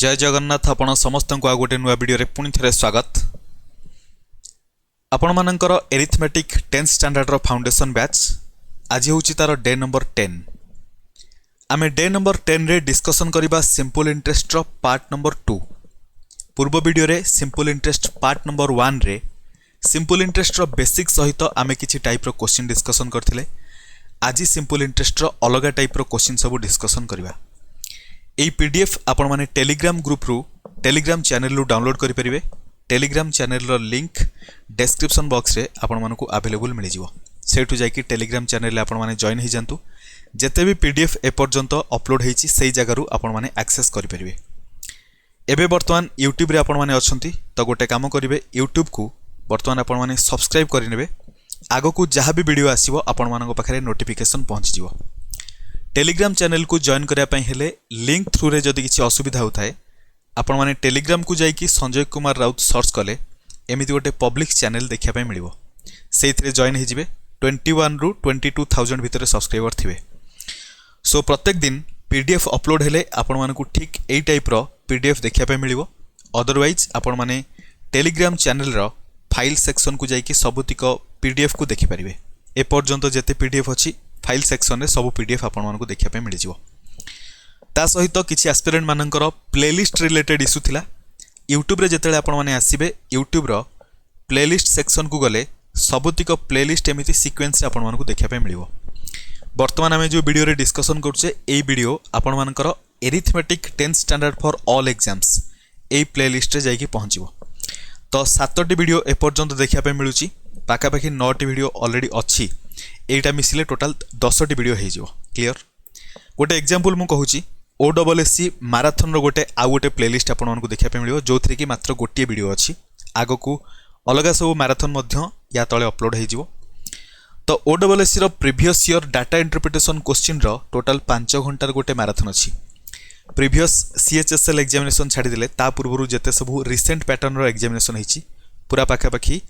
जय जगन्नाथ। आपण समस्त को आ गोटे नुआ वीडियो पुणी थे स्वागत। आपण मानकर arithmetic 10th standard foundation batch आज हूँ तार डे नंबर 10। आम डे नंबर 10 रे डिस्कसन करबा सिंपल इंटरेस्ट पार्ट नंबर 2। पूर्व वीडियो रे सिंपल इंटरेस्ट पार्ट नंबर 1 रे सिंपल इंटरेस्ट बेसिक सहित आम किसी टाइप रो क्वेश्चन डिस्कसन करथिले। आज सिंपल इंटरेस्ट अलग टाइप रो क्वेश्चन सब डिस्कसन करबा। यही पीडीएफ आपण माने टेलीग्राम ग्रुप रु टेलीग्राम चैनल रु डाउनलोड करि परिबे। टेलीग्राम चैनल रो लिंक डिस्क्रिप्शन बॉक्स रे आपण मानकु अवेलेबल मिल जिवो। सेठु जाई टेलीग्राम चैनल रे आपण माने जॉइन हो जांतु। जेते भी पीडीएफ ए पर्यंत अपलोड हेछि सेही जगह रु आपण माने एक्सेस करि परिबे। एबे वर्तमान यूट्यूब रे आपण माने अछंती तो गोटे काम करिवे, यूट्यूब को वर्तमान आपण माने सब्सक्राइब करि नेबे। आगो को जहाँ भी वीडियो आसीबो आपण मानक पाखरे नोटिफिकेशन पहुंच जिवो। टेलीग्राम चैनल को जॉइन करने हेले लिंक थ्रू रे जदि किसी असुविधा होता है आपण माने टेलीग्राम को जाइए संजय कुमार राउत सर्च कले एमती गोटे पब्लिक चैनल देखा मिलिबो। से जॉइन हो 21 रु 22,000 भितर सब्सक्राइबर थे। सो प्रत्येक दिन पीडीएफ अपलोड हेले आपण मानकु ठीक एई टाइप रो पीडीएफ देखा मिलिबो। अदरवाइज आपण माने टेलीग्राम चैनल रो फाइल सेक्शन को जाइए सबुतिक पीडीएफ को देखि परिबे। ए पर्यंत जेते पीडीएफ अछि फाइल सेक्शन रे सब पीडीएफ आपण मानकु देखा मिल जिवो। ता सहित किछि एस्पिरेंट मानकर प्लेलिस्ट रिलेटेड इशू थिला। यूट्यूब रे जेतेले आपण माने आसीबे यूट्यूब रो प्लेलिस्ट सेक्शन को गले सबुतिक प्लेलिस्ट एमिति सीक्वेंस रे आपण मानकु देखा मिलिबो। वर्तमान आमे जो वीडियो रे डिस्कशन करछे एई वीडियो आपण मानकर arithmetic 10th standard for all exams AE playlist रे जाइके पहुंचीबो। तो 7टी वीडियो ए पर्यंत देखा मिलुची, पाखापाखि 9टी वीडियो ऑलरेडी अच्छी। एटा मिसिले टोटाल 10टी वीडियो हो जिवो। क्लियर। गोटे एग्जांपल मु कहूची OSSC मैराथन रो गोटे आ गोटे प्लेलिस्ट आपण मानकु देखा मिलिबो जो थ्री कि मात्र गोटे वीडियो अच्छी। आगो को अलग सब मैराथन मध्य या तले अपलोड हो जिवो। तो OSSC रो previous year data interpretation question रो टोटाल 5 घंटार गोटे मैराथन अच्छी। प्रीवियस CHSL एग्जामिनेशन छाड़ी देले ता पूर्व जेते सब रिसेंट पैटर्न रो एग्जामिनेशन होईची पूरा पाखापाखि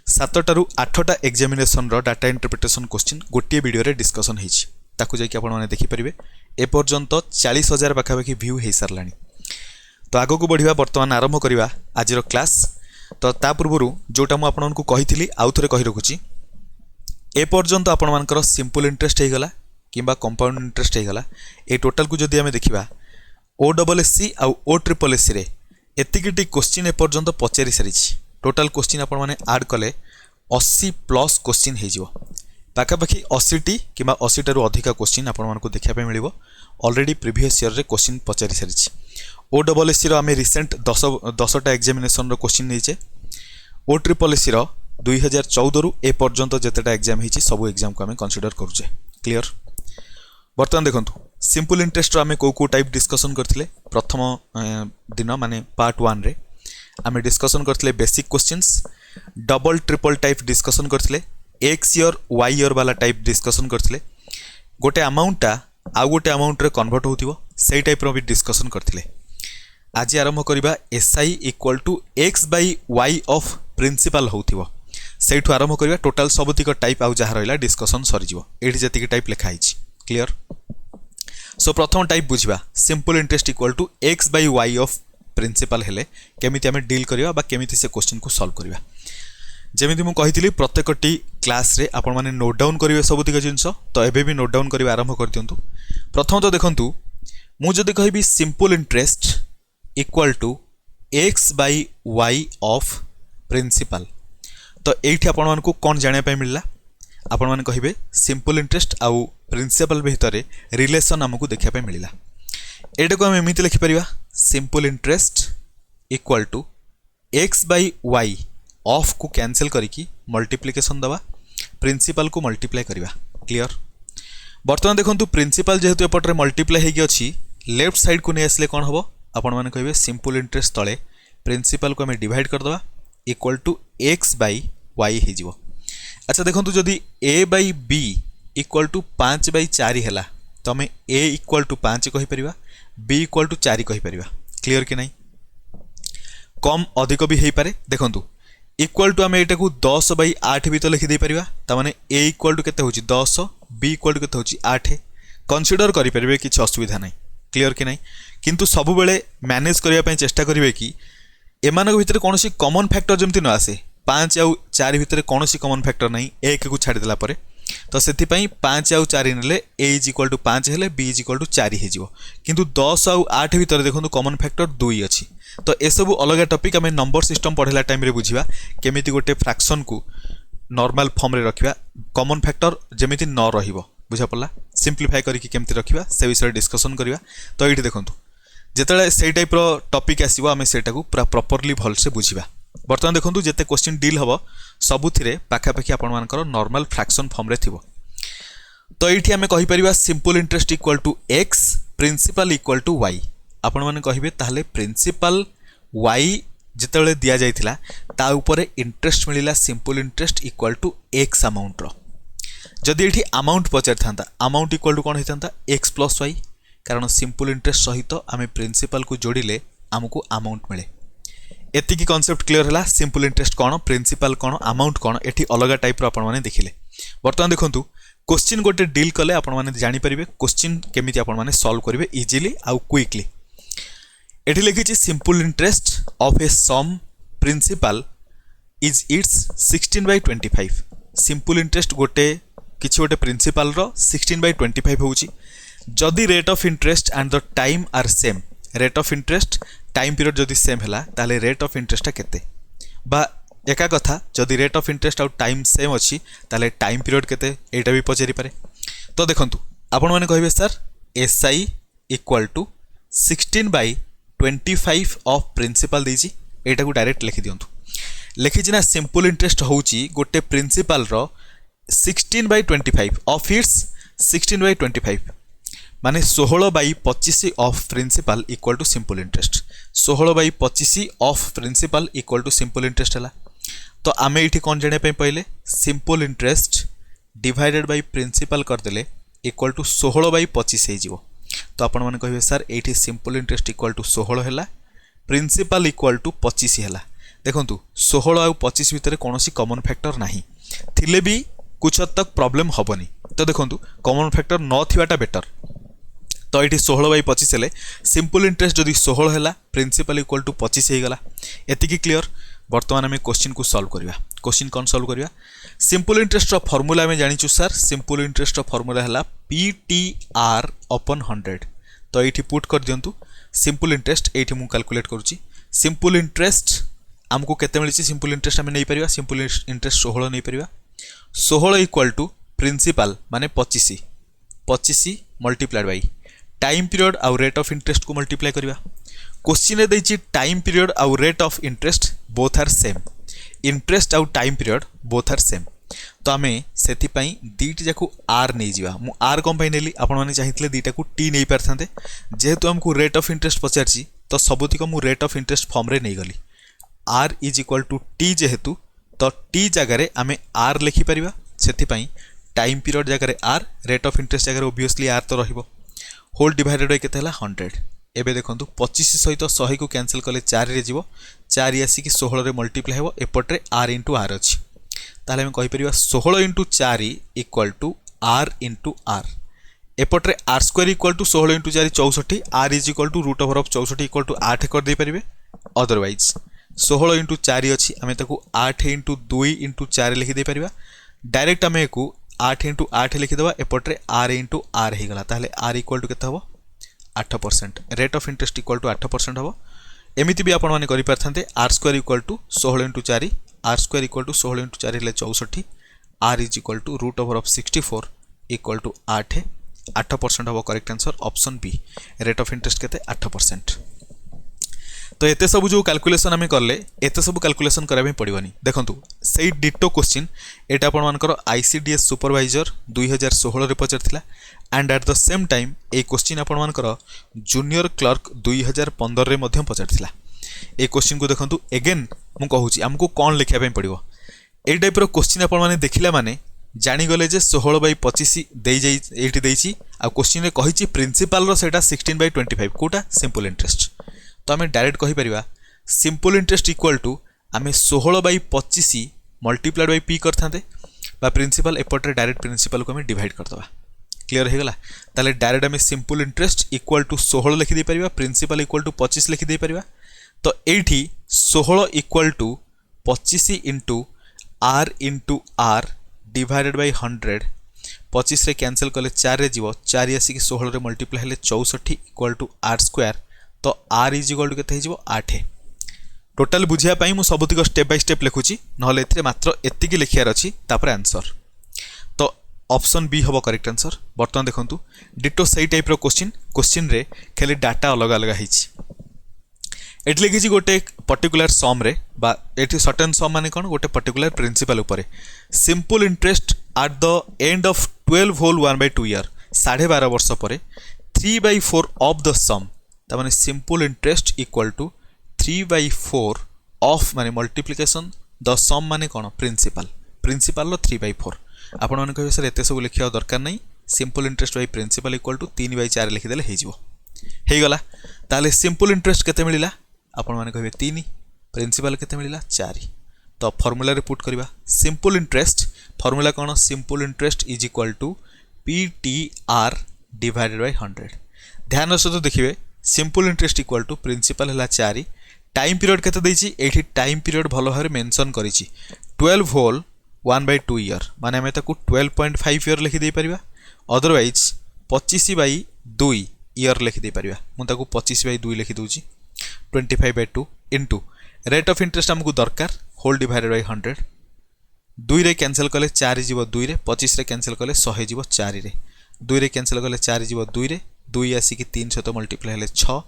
7टारू 8टा एग्जामिनेशन रो डाटा इंटरप्रिटेशन क्वेश्चन गोटे वीडियो रे डिस्कशन होईची। ताकू जाई कि आपण माने देखि परिबे। ए पर्यंत 40,000 पाखापाखि व्यू हे सरलानी। तो आगो को बढ़िया वर्तमान आरंभ करिवा आज रो क्लास। तो ता पूर्वरु जोटा मु आपण को कहिथिली आउ थरे कहि रखुची। ए पर्यंत आपण मानकर सिंपल इंटरेस्ट हे गला किबा कंपाउंड इंटरेस्ट हे गला। ए टोटल को जदि हमें देखिबा OSSC आउ OSSC रे एतिकिटी क्वेश्चन ए पर्यंत पचारि सारिछि। टोटाल क्वेश्चन आपण माने ऐड कले 80+ क्वेश्चन हे जिवो। पाखापाखि 80टी किबा 80टारू अधिक क्वेश्चन आपण मानकु देखा पे मिलिबो। ऑलरेडी प्रीवियस ईयर रे क्वेश्चन पचारि सारिछि। OSSC रो आमे रिसेंट 10टा एग्जामिनेशन रो क्वेश्चन नेइचे। OSSC रो 2014 रु ए पर्यंत जेतेटा एग्जाम हिची सब एग्जाम को आमे कंसीडर करूचे। क्लियर। वर्तमान देखंतु सिंपल इंटरेस्ट रो आमे को टाइप डिस्कशन करथिले। प्रथम दिन माने पार्ट 1 रे आमे डिस्कशन करथिले basic questions, double triple type discussion करथिले, एक्स ईयर वाई ईयर वाला टाइप डिस्कशन करथिले। गोटे अमाउंटा आ गोटे अमाउंट रे कन्वर्ट होतिबो सेही टाइप रो भी डिस्कशन करथिले। आज आरंभ करिबा SI = x / y of principal होतिबो सेठु आरंभ करिबा। टोटल सबतिक टाइप आउ जहा रहला डिस्कशन सरी जिवो। एठी जतिक टाइप लिखा हिची। क्लियर। सो प्रथम टाइप बुझिबा simple interest = x / y of principal हेले केमिति हमें डील करिवा बा केमिति से क्वेश्चन को सॉल्व करिवा। जेमिति मु कहितली प्रत्येकटी क्लास रे आपण माने नोट डाउन करिवे सबतिक जिंस। तो एबे भी नोट डाउन करिवा आरंभ कर दियंतु। प्रथम तो देखंतु मु जदि कहिबी simple interest = x / y of principal तो एठी आपण मानकु कोन जानिया पय मिलला। आपण माने कहिबे सिंपल इंटरेस्ट आउ प्रिंसिपल भितरे रिलेशन हमकु देखिया पय मिलिला। एटा को हम एमिति लिखि परिबा simple interest = x / y of को कैंसिल करिकी मल्टीप्लिकेशन दवा प्रिंसिपल को मल्टीप्लाई करिवा। क्लियर। वर्तमान देखंतु प्रिंसिपल जेहेतु एपटरे मल्टीप्लाई हेगी अछि लेफ्ट साइड को नै आसले कोन हबो आपण माने कहिबे सिंपल इंटरेस्ट तळे प्रिंसिपल को हमें डिवाइड कर दवा = x / y हे जिवो। अच्छा देखंतु जदी a / b = 5/4 हैला तो हमें a = 5 कहि परिबा, b = 4 कहि परिबा। क्लियर कि नहीं। कम अधिक भी हेई पारे। देखंतु इक्वल टू आम एटा को 10/8 भी तो लिखि दे परिबा। त माने a = केते होची 10, b = केते होची 8। कंसीडर करि परिबे किछ असुविधा नै। क्लियर कि नहीं किंतु सब बेले मैनेज करने पे चेष्टा करेंगे कि एमान भितर कौन कमन फैक्टर जमती न आसे 5 आउ 4 भितर कौन कमन फैक्टर नहीं 1 को छाड़देला तो से 5 आउ 4 ने ए इज इक्वल टू 5 हेले बी इज इक्वल टू 4 हो किंतु 10 आउ 8 भितर देखो कमन फैक्टर 2 अच्छी तो ये सब अलग टॉपिक आम नंबर सिस्टम पढ़ेला टाइम रे बुझिबा केमिति गोटे फ्रैक्शन को नॉर्मल फॉर्म रे रखिबा कमन फैक्टर जेमिति न रहिबो बुझा पड़ला सिंप्लीफाई करके केमिति रखिबा से विषय डिस्कशन करिबा तो ये देखंतु जेतले से टाइप रो टॉपिक आसीबो आमे सेटा को पूरा प्रॉपर्ली भल से बुझिबा बर्तमान देखंतु जेते क्वेश्चन डील हबो सबुथिरे पाखापाखि आपण मानकर नॉर्मल फ्रैक्शन फॉर्म रे थिबो तो एठी आमे कहि परिबा simple interest equal to x principal equal to y आपण माने कहिबे ताहले प्रिंसिपल y जेतेबेले दिया जाइथिला ता ऊपर इंटरेस्ट मिलिला simple interest equal to x amount रो जदि एठी अमाउंट पचार थांता अमाउंट इक्वल टू कोन हितांता x प्लस y कारण सिंपल इंटरेस्ट सहित आमे प्रिंसिपल को जोड़िले आमको अमाउंट मिले एतिकी कॉन्सेप्ट क्लियर है सिंपल इंटरेस्ट कौन प्रिंसिपल कौन अमाउंट कौन एठी अलग टाइप आपण माने देखिले बर्तमान देखंतु क्वेश्चन गोटे डील कले आपण माने जानि परिबे क्वेश्चन केमिति आपण माने सॉल्व करिवे इजीली आउ क्विकली एठी लिखिछि simple interest of a sum principal is its 16/25 simple interest गोटे किछि गोटे प्रिंसिपल रो 16/25 होउछि जदि rate of interest and the time are same rate of interest time period जदि सेम है ताले रेट ऑफ इंटरेस्ट केते बा एका कथा जदि रेट ऑफ इंटरेस्ट आउ टाइम सेम अच्छी ताले टाइम पीरियड केते एटा भी पचारि पारे तो देखंतु आपण माने कहिबे sir SI equal to 16/25 of principal देछि एटा को डायरेक्ट लिखि दियंतु लिखिछि ना सिंपल इंटरेस्ट होउछि गोटे प्रिंसिपल रो 16/25 ऑफ इट्स 16/25 माने 16/25 of principal equal to simple interest 16/25 of principal equal to simple interest है तो आम ये कौन जाना पहले simple interest divided by principal करदे इक्वल टू 16/25 हो तो आपण मैंने कहे सर ये सिंपल इंटरेस्ट इक्वल टू 16 है प्रिंसिपल इक्वल टू 25 है देखो 16 आउ 25 भितर कौन कॉमन फैक्टर नहीं थिले भी कुछ हद तक प्रॉब्लम हेनी तो देखो कॉमन फैक्टर न थिवाटा बेटर तो ये 16/25 हेले सिंपल इंटरेस्ट जदि 16 है प्रिंसिपल इक्वल टू 25 हो गला एतिकी क्लियर बर्तमान आम क्वेश्चन को सॉल्व करिया क्वेश्चन कौन सॉल्व करिया सिंपल इंटरेस्ट फॉर्मूला आम जानिछु सर सिंपल इंटरेस्ट फॉर्मूला है PTR अपन 100 तो ये पुट कर दिंतु सिंपल इंटरेस्ट ये मुझे कैलकुलेट करुच्ची सिंपल इंटरेस्ट आमको केते मिली सिंपल इंटरेस्ट आम नहीं पारिबा सिंपल इंटरेस्ट 16 नहीं पारिबा 16 इक्वल टू प्रिंसिपल माने 25 मल्टीप्लाइड बाई टाइम पीरियड आउ रेट ऑफ इंटरेस्ट को मल्टीप्लाई करिबा क्वेश्चन रे दैछि टाइम पीरियड आउ rate of interest both are same interest आउ time period both are same तो आम से दीटी जाकू आर नहीं जावा मु आर कम नेली आपण माने चाहिए दीटा को टी नहीं पारथांते जेहेतु हमको रेट ऑफ इंटरेस्ट पचारछि तो सबुतिक मु रेट ऑफ इंटरेस्ट फॉर्म रे नहीं गली r is equal to t जेहेतु तो टी जगह आम आर लिखि परिबा सेथिपाई टाइम पीरियड जगह आर रेट ऑफ इंटरेस्ट जगह ओबियसली आर तो रहिबो होल डिवाइडेड बाय केते हला 100 एबे देखंतु 25 सहित 100 को कैंसिल कले 4 रे जीवो 4 आसी कि 16 रे मल्टीप्लाई हेबो एपटरे r इंटू r अछि ताले हम कहि परिबा 16 into 4 equal to r into r एपटरे r square equal to 16 into 4 64 r is equal to root over of 64 equal to 8 कर दे परिबे अदरवाइज 16 इंटू 4 अछि आमे ताकू 8 इंटू 2 इंटू 4 लिखि दे परिबा डायरेक्ट आमे को 8 इंटू 8 लिखिदेवा एपट्रे r इंटू r होगा ताहले r इक्वल टू केते हबो 8% rate of interest equal to 8% हबो एमिति भी आपण माने करि परथांते r square equal to 16 into 4 r square equal to 16 into 4 हेले 64 r is equal to root over of 64 equal to 8% हबो correct answer option B rate of interest केते 8% तो एते सब जो कैलकुलेशन आम कले एते सब कैलकुलेशन कराबे पड़िबनी देखंतु सेही डिटो क्वेश्चन एटा आपण मानकर ICDS सुपरवाइजर 2016 रे पचरथिला and at the same time a question आपण मानकर जूनियर क्लर्क 2015 रे मध्यम पचरथिला ए क्वेश्चन को देखंतु अगेन मु कहूची हमको कोन लिखिया पे पड़िबो ए टाइप रो क्वेश्चन आपण माने देखिला माने जानी गले जे 16/25 देई जाई एठी देइची आ क्वेश्चन रे कहिची प्रिंसिपल रो सेटा 16/25 कोटा सिंपल इंटरेस्ट तो आम डायरेक्ट कहि परिबा सिंपल इंटरेस्ट इक्वल टू आम 16/25 मल्टीप्लाइड बाय पी करथांते बा प्रिंसिपल एपट्रे डायरेक्ट प्रिंसिपल को आम डिवाइड करदबा क्लियर हो गला ताले डायरेक्ट आम सिंपल इंटरेस्ट इक्वल टू 16 लिखिदे पारिबा प्रिंसिपल इक्वल टू 25 लिखिदे पारिबा तो एठी 16 इक्वल टू 25 इंटू आर डिवाइडेड बाय 100 25 रे कैंसिल कले 4 रे जीवो 4 आसी 16 रे मल्टीप्लाई हेले 64 इक्वल टू आर स्क्वायर तो आर इज इक्वल टू केते हे जीवो 8 टोटाल बुझिया पई मु सबुतिक स्टेप बाय स्टेप लिखुची नहले एथिरे मात्र एतिकी लिखियार अछि तापर आंसर तो ऑप्शन बी हबो करेक्ट आंसर बर्तमान देखंतु डिटो सही टाइप रो क्वेश्चन रे खाली डाटा अलग अलग हिची एटले किछि गोटे पर्टिकुलर सम रे बा एठी सर्टेन सम माने कोन गोटे पर्टिकुलर प्रिंसिपल ऊपर simple interest at the end of 12 होल 1/2 ईयर 12.5 वर्ष पर 3/4 ऑफ द सम ता माने simple interest equal to 3/4 of माने मल्टीप्लिकेशन द सम माने कोन प्रिंसिपल लो 3/4 आपण माने कहबे सर एते सब लिखिया दरकार नै simple interest by principal equal to 3/4 लिखि देले हे जिवो हे गला ताले सिंपल इंटरेस्ट केते मिलिला आपण माने कहबे 3 प्रिंसिपल केते मिलिला 4 तो फार्मूला रे पुट करबा सिंपल इंटरेस्ट फार्मूला कोन simple interest is equal to PTR divided bye 100 ध्यान सहित देखिबे simple interest equal to principal हला 4 टाइम पीरियड केते दैछि एठी टाइम पीरियड भलो भाबरे मेंशन करिछि 12 होल 1/2 ईयर माने हमें ताकू 12.5 ईयर लिखि दे परिबा अदरवाइज 25/2 ईयर लिखि दे परिबा मु ताकू 25/2 लिखि दोछि 25/2 इनटू रेट ऑफ इंटरेस्ट हमकु दरकार होल डिवाइडेड बाय 100 2 रे कैंसिल कले 4 जीवो 2 रे 25 रे कैंसिल कले 100 जीवो 4 रे 2 रे कैंसिल कले 4 जीवो 2 रे 2 आसी कि 3 सहित मल्टीप्लाई हेले 6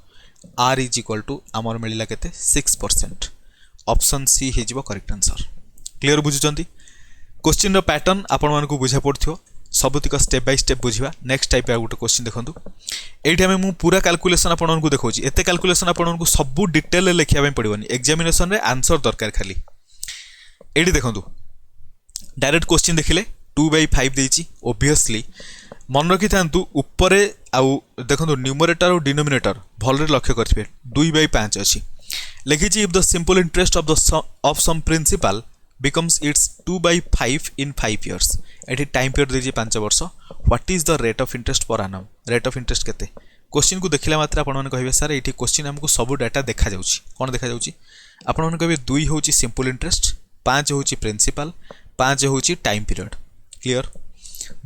आर इज इक्वल टू आमर मिलिला केते 6% ऑप्शन सी हे जीवो करेक्ट आंसर क्लियर बुझुचंती क्वेश्चन रो पैटर्न आपण मानकु बुझा पड़थियो सबुतिक स्टेप बाय स्टेप बुझिबा नेक्स्ट टाइप आ गुटे क्वेश्चन देखंतु एठी हमें मु पूरा कैलकुलेशन आपण मानकु देखौची एते कैलकुलेशन आपण मानकु सब डिटेल ले लिखिया पड़िबनी एग्जामिनेशन रे आंसर दरकार खाली एठी देखंतु डायरेक्ट क्वेश्चन देखिले 2/5 देछि ऑब्वियसली मन रखि थांतु ऊपर आउ देखंतु न्यूमरेटर और डिनोमिनेटर भलरे लक्ष्य करथिबे 2/5 अछि लिखिछि if the simple interest of sum principal becomes its 2/5 in 5 years एठी टाइम पीरियड देछि 5 वर्ष what is the rate of interest per annum rate of interest केते क्वेश्चन को देखिला मात्र आपण माने कहबे सर एठी क्वेश्चन हमकु सब डाटा देखा जाउछि कोन देखा जाउछि आपण माने कहबे 2 होउछि सिंपल इंटरेस्ट 5 होउछि प्रिंसिपल 5 होउछि time period clear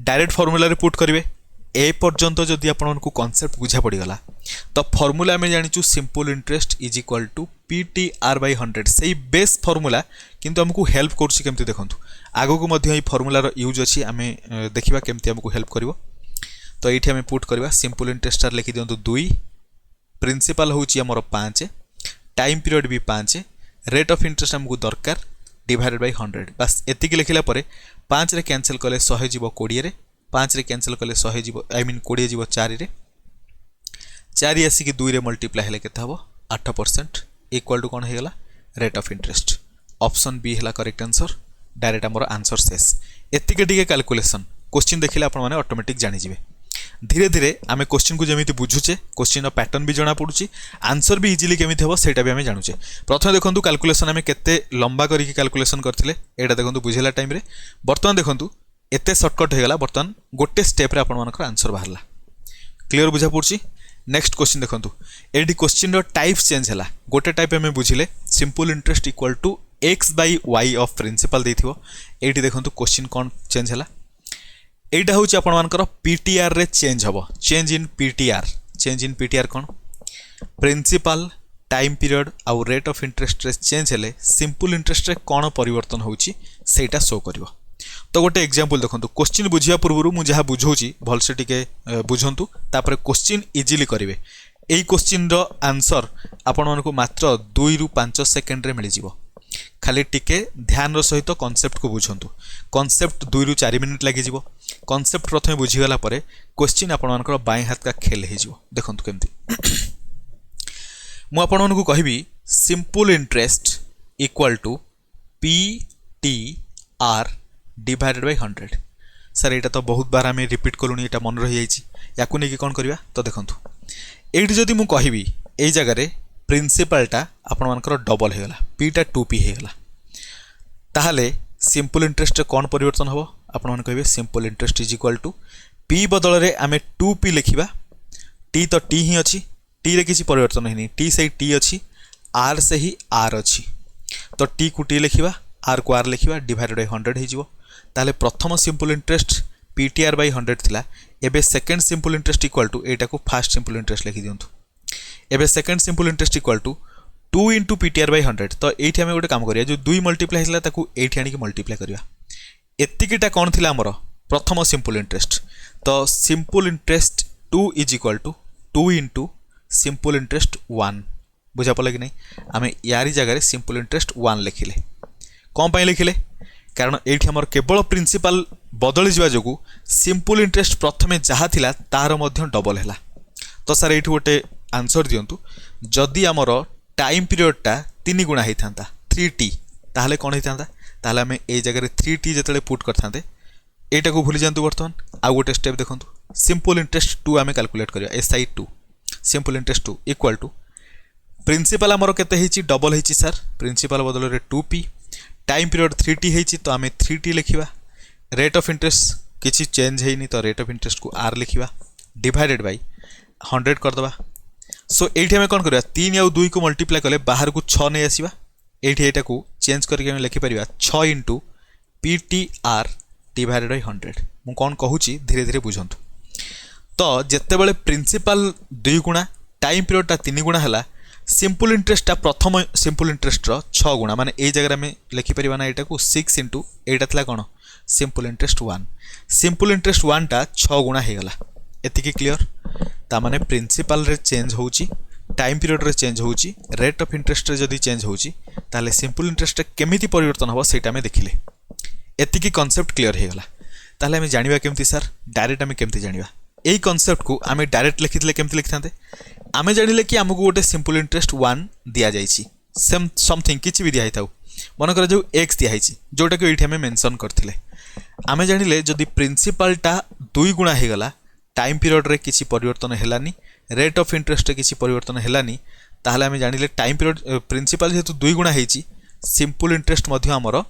direct formula रे पुट करिवे ए पर्यंत जदि आपण मानकु कांसेप्ट बुझा पड़ी गला तो फार्मूला में जानिचु simple interest is equal to PTR by 100 सेही बेस फार्मूला किंतु हमकु हेल्प करछि केमति देखंतु आगो को मध्य ई फार्मूला रो यूज अछि आमे देखिबा केमति हमकु हेल्प करिवो तो एठी हमें पुट करबा सिंपल इंटरेस्ट आर लिखि दियंतु 2 प्रिंसिपल होउछि हमर 5 टाइम पीरियड भी 5 रेट ऑफ इंटरेस्ट हमकु दरकार डिवाइडेड बाय 100 बस एतिकी लिखिला परे 5 रे कैंसिल कले 100 जीवो 20 रे 5 रे कैंसिल कले 100 जीवो आई मीन 20 जीवो 4 रे 4 आसी कि 2 रे मल्टीप्लाई हेले केते हबो 8% इक्वल टू कोन हे गला rate of interest option B हला करेक्ट आंसर डायरेक्ट हमर आंसर सेस एतिके टिके कैलकुलेशन क्वेश्चन देखिले आपण माने ऑटोमेटिक जानि जिवे धीरे धीरे आमे क्वेश्चन को जेमिति बुझुचे क्वेश्चन रो पैटर्न भी जणा पडुची आंसर भी इजीली केमिति हबो सेटा भी आमे जानुचे प्रथम देखंतु कैलकुलेशन आमे केते लंबा करी के कैलकुलेशन करथिले एटा देखंतु बुझेला टाइम रे वर्तमान देखंतु एते शॉर्टकट हे गला वर्तमान गोटे स्टेप रे आपण मानकर आंसर बाहरला क्लियर बुझा पडुची नेक्स्ट क्वेश्चन देखंतु एडी क्वेश्चन रो टाइप चेंज हला गोटे टाइप हमें बुझिले simple interest equal to x by y of principal देथिवो एडी देखंतु क्वेश्चन कोन चेंज हला एटा होची आपण मानकर PTR रे चेंज हबो चेंज इन PTR कोन प्रिंसिपल टाइम पीरियड आउ रेट ऑफ इंटरेस्ट रे चेंज हेले सिंपल इंटरेस्ट रे कोन परिवर्तन होउची सेटा शो करिवो तो गोटे एग्जांपल देखंतु क्वेश्चन बुझिया पूर्वरु मु जहा बुझौची भलसे टिके बुझंतु तापर क्वेश्चन इजीली करिवे एई क्वेश्चन रो आंसर आपण मानको मात्र 2 रु 5 सेकंड रे मिलि जिवो खाली टिके ध्यान रो सहित कांसेप्ट को बुझंतु कांसेप्ट 2 रु 4 मिनिट लागि जिवो कांसेप्ट प्रथमे बुझि गला परे क्वेश्चन आपण मानकर बाय हाथ का खेल हे जिवो देखंतु केमति मु आपण मानको कहिबी simple interest equal to PTR divided bye 100 sir एटा तो बहुत बार हमें रिपीट करूनी एटा मन रहि जाईची याकु नै कि कोन करबा तो देखंतु एठी जदी मु कहिबी एई जगह रे प्रिंसिपलटा आपण मानकर डबल हे गला पीटा 2p हे गला ताहाले सिंपल इंटरेस्ट कोन परिवर्तन हबो आपण मान कहबे simple interest is equal to P बदल में आम 2p लिखा टी तो टी ही अच्छी टी रे किसी परिवर्तन होनी टी से टी अच्छी आर से ही आर अच्छी तो टी को टी लिखा आर को आर लिखा डिवाइडेड बाय 100 हो ताले प्रथम सिंपल इंटरेस्ट पीटीआर बाय 100 थिला एबे second simple interest equal to एटा को फर्स्ट सिंपल इंटरेस्ट लिखि दियंतु एबे second simple interest equal to 2 into PTR by 100 तो एठी हमें गोटे काम करिया जो 2 मल्टीप्लाई हिला ताकू एठी आनी के मल्टीप्लाई करिया एतिकीटा कोन थिला हमरो प्रथम सिंपल इंटरेस्ट तो simple interest 2 is equal to 2 into simple interest 1 बुझा पड़े कि नहीं आम यारी जगह सिंपल इंटरेस्ट 1 लिखिले कौन पाई लिखिले कारण ये आमर केवल प्रिंसिपल बदली जा जो सिंपल इंटरेस्ट प्रथमे जहाँ थिला तार मध्य डबल है तो सर ये गोटे आंसर दिंतु जदि आमर टाइम पीरियडटा 3 गुणा होता 3t ताहले कौन होता ताहले आम ये जगह 3t जो पुट करते यहाँ को भूली जातु बर्तमान आउ गोटे स्टेप देखो सिंपल इंटरेस्ट 2 आम कैलकुलेट करिया SI2 simple interest 2 equal to principal आमर केते डबल होती सर प्रिंसिपल बदल में 2p टाइम पीरियड 3t होती तो आम 3t लिखा रेट ऑफ इंटरेस्ट किसी चेंज है तो रेट ऑफ इंटरेस्ट को r लिखा डिवाइडेड बाय 100 करदे सो ये आम कौन करवा 3 आउ 2 को मल्टीप्लाई कले बाहर को 6 नहीं आसवा ये को चेंज करके लिखिपर 6 इंटू PTR डिवाइडेड बाय 100 मु कौन कहूँ धीरे धीरे बुझंतु तो जिते बड़े प्रिंसिपल 2 गुणा टाइम पीरियडटा 3 गुणा है सिंपल इंटरेस्टा प्रथम सिंपल इंटरेस्ट 6 गुणा माने ये जगह में लिखिपर ना यहाँ को 6 इंटू यहाँ कौन सिंपल इंटरेस्ट 1 सिंपल इंटरेस्ट 1 टा 6 गुणा हो गला एतिकी क्लियर तामाने प्रिंसिपल रे चेंज होउची टाइम पीरियड रे चेंज होउची रेट ऑफ इंटरेस्ट रे जदी चेंज होउची ताले सिंपल इंटरेस्ट केमिति परिवर्तन हो सेटा में देखिले एतिकी कांसेप्ट क्लियर हो गला ताले हमें जानिबा केमती सर डायरेक्ट हमें केमती जानिबा यही कांसेप्ट को आम डायरेक्ट लिखिले केमती लिखिथांते आम जानिले कि आमको गोटे सिंपल इंटरेस्ट 1 दिया जाइछि समथिंग किछि भी दिया थाउ मन कर जो x दिया जाइछि जोटा को एठी हमें मेंशन करथिले आम जानिले जदि प्रिंसिपलटा 2 गुणा हो गला टाइम पीरियड रे किसी परिवर्तन हेलानी रेट ऑफ इंटरेस्ट रे किसी परिवर्तन हेलानी ताहले आम जानिले टाइम पीरियड प्रिंसिपल जेतु 2 गुणा हेछि सिंपल इंटरेस्ट मध्य हमर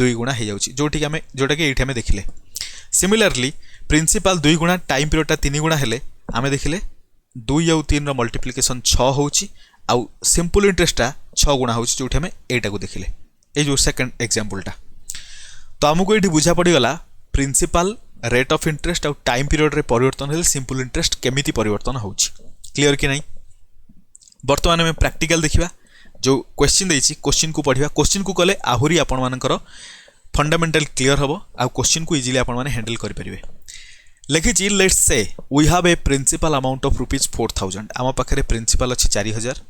2 गुणा हो जाउछि जोटा कि एठी हमें देखिले सिमिलरली प्रिंसिपल 2 गुणा टाइम पीरियडटा 3 गुणा हेले आम देखिले 2 आउ 3 मल्टीप्लिकेशन 6 होउछि आउ सिंपल इंटरेस्टा 6 गुणा होउछि जोठी हमें एटा को देखिले ए जो सेकंड एग्जांपलटा तो आमको ये बुझा पड़गला प्रिंसिपल रेट ऑफ इंटरेस्ट आउ टाइम पीरियड रे परिवर्तन हेले सिंपल इंटरेस्ट केमिति परिवर्तन होउछि क्लियर कि नहीं वर्तमान में प्रैक्टिकल देखिबा जो क्वेश्चन देछि क्वेश्चन को पढ़िबा क्वेश्चन को कले आहुरी आपण मानकर फंडामेंटल क्लियर हबो आ क्वेश्चन को इजीली आपण माने हैंडल करि परिबे लिखी let's say we have a principal amount of ₹4000 आम पाखे प्रिंसिपल अच्छी 4000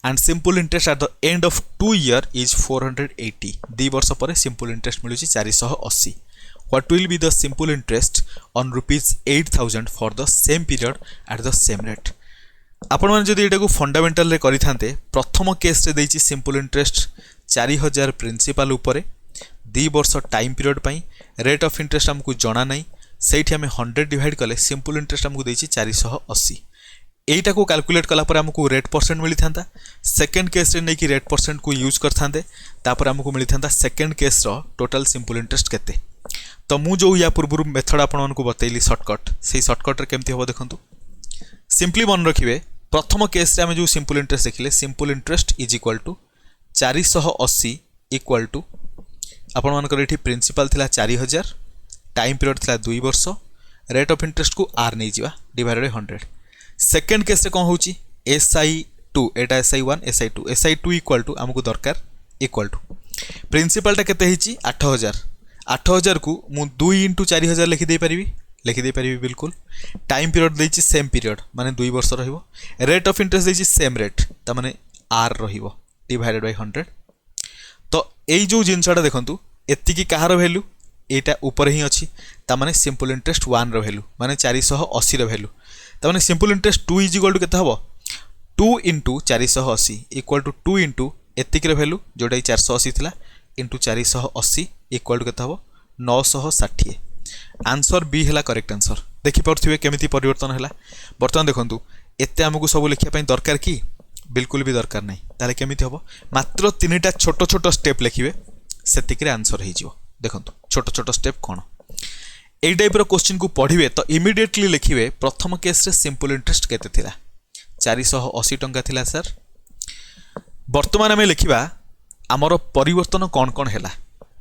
and simple interest at the end of 2 year is 480 2 वर्ष पर सिंपल इंटरेस्ट मिलूँ 480 what will be the simple interest on ₹8000 for the same period at the same rate आपण मैंने जब यहाँ फंडामेंटल करें प्रथम केस रे देछि सिंपल इंटरेस्ट 4000 प्रिंसिपल उपरे 2 वर्ष time period pi rate of interest हमको जना नहीं से आम 100 डिवाइड कले सिंपल इंटरेस्ट आमको देछि 480 यहीटा को कैलकुलेट कलापर आमको रेट परसेंट मिली था सेकेंड केस रे नहीं कि रेट परसेंट को यूज करते तापर आमको मिली था सेकेंड केस रो टोटल सिंपल इंटरेस्ट केते तो मु जो या पूर्व मेथड आपण को बतैली शॉर्टकट से शॉर्टकट रे केमती हो देखंतु सिंपली मन रखिए प्रथम केस रे आम जो सिंपल इंटरेस्ट देखिले simple interest is equal to 480 equal to आपण मानकर एठी प्रिंसिपल थिला 4000 टाइम पीरियड थिला 2 वर्ष रेट ऑफ इंटरेस्ट को आर नहीं जावा डिवाइडेड बाय 100 सेकेंड केस रे कौन होची SI2 Etah SI1 SI2 SI2 equal to आमको दरकार इक्वल टू प्रिंसिपलटा केते हिची 8000 को मु 2 इंटू 4000 लिखि दे पारिबी बिल्कुल टाइम पीरियड देछि सेम पीरियड माने 2 वर्ष रहिबो रेट ऑफ इंटरेस्ट देछि सेम रेट ता माने आर रहिबो डिवाइडेड बाय 100 तो एई जो जिनसटा देखंतु एतिकी कहार वैल्यू एटा ऊपर ही अच्छी तामाने सिंपल इंटरेस्ट 1 रो वैल्यू माने 480 रो वैल्यू तामाने simple interest 2 is equal to केते हबो 2 इंटू 480 इक्वल टू 2 इंटू एतिकी रो वैल्यू जोटा 480 थिला इंटू 480 इक्वल टू केते हबो 960 आंसर बी हैला करेक्ट आंसर देखि परथिबे केमिति परिवर्तन हैला बर्तमान देखंतु एते हमकु सब लिखिया पई दरकार की बिल्कुल भी दरकार नहीं ताले केमिति हबो मात्र 3टा छोट छोट स्टेप लिखिबे सेतिकरे आंसर हे जिवो देखंतु छोट छोट स्टेप कोन এই টাইপর क्वेश्चन को पढ़िबे तो इमिडिएटली लिखिबे प्रथम केस रे सिंपल इंटरेस्ट केते थिला 480 टंका थिला सर। वर्तमान आम लिखा आमर परिवर्तन कौन कौन है।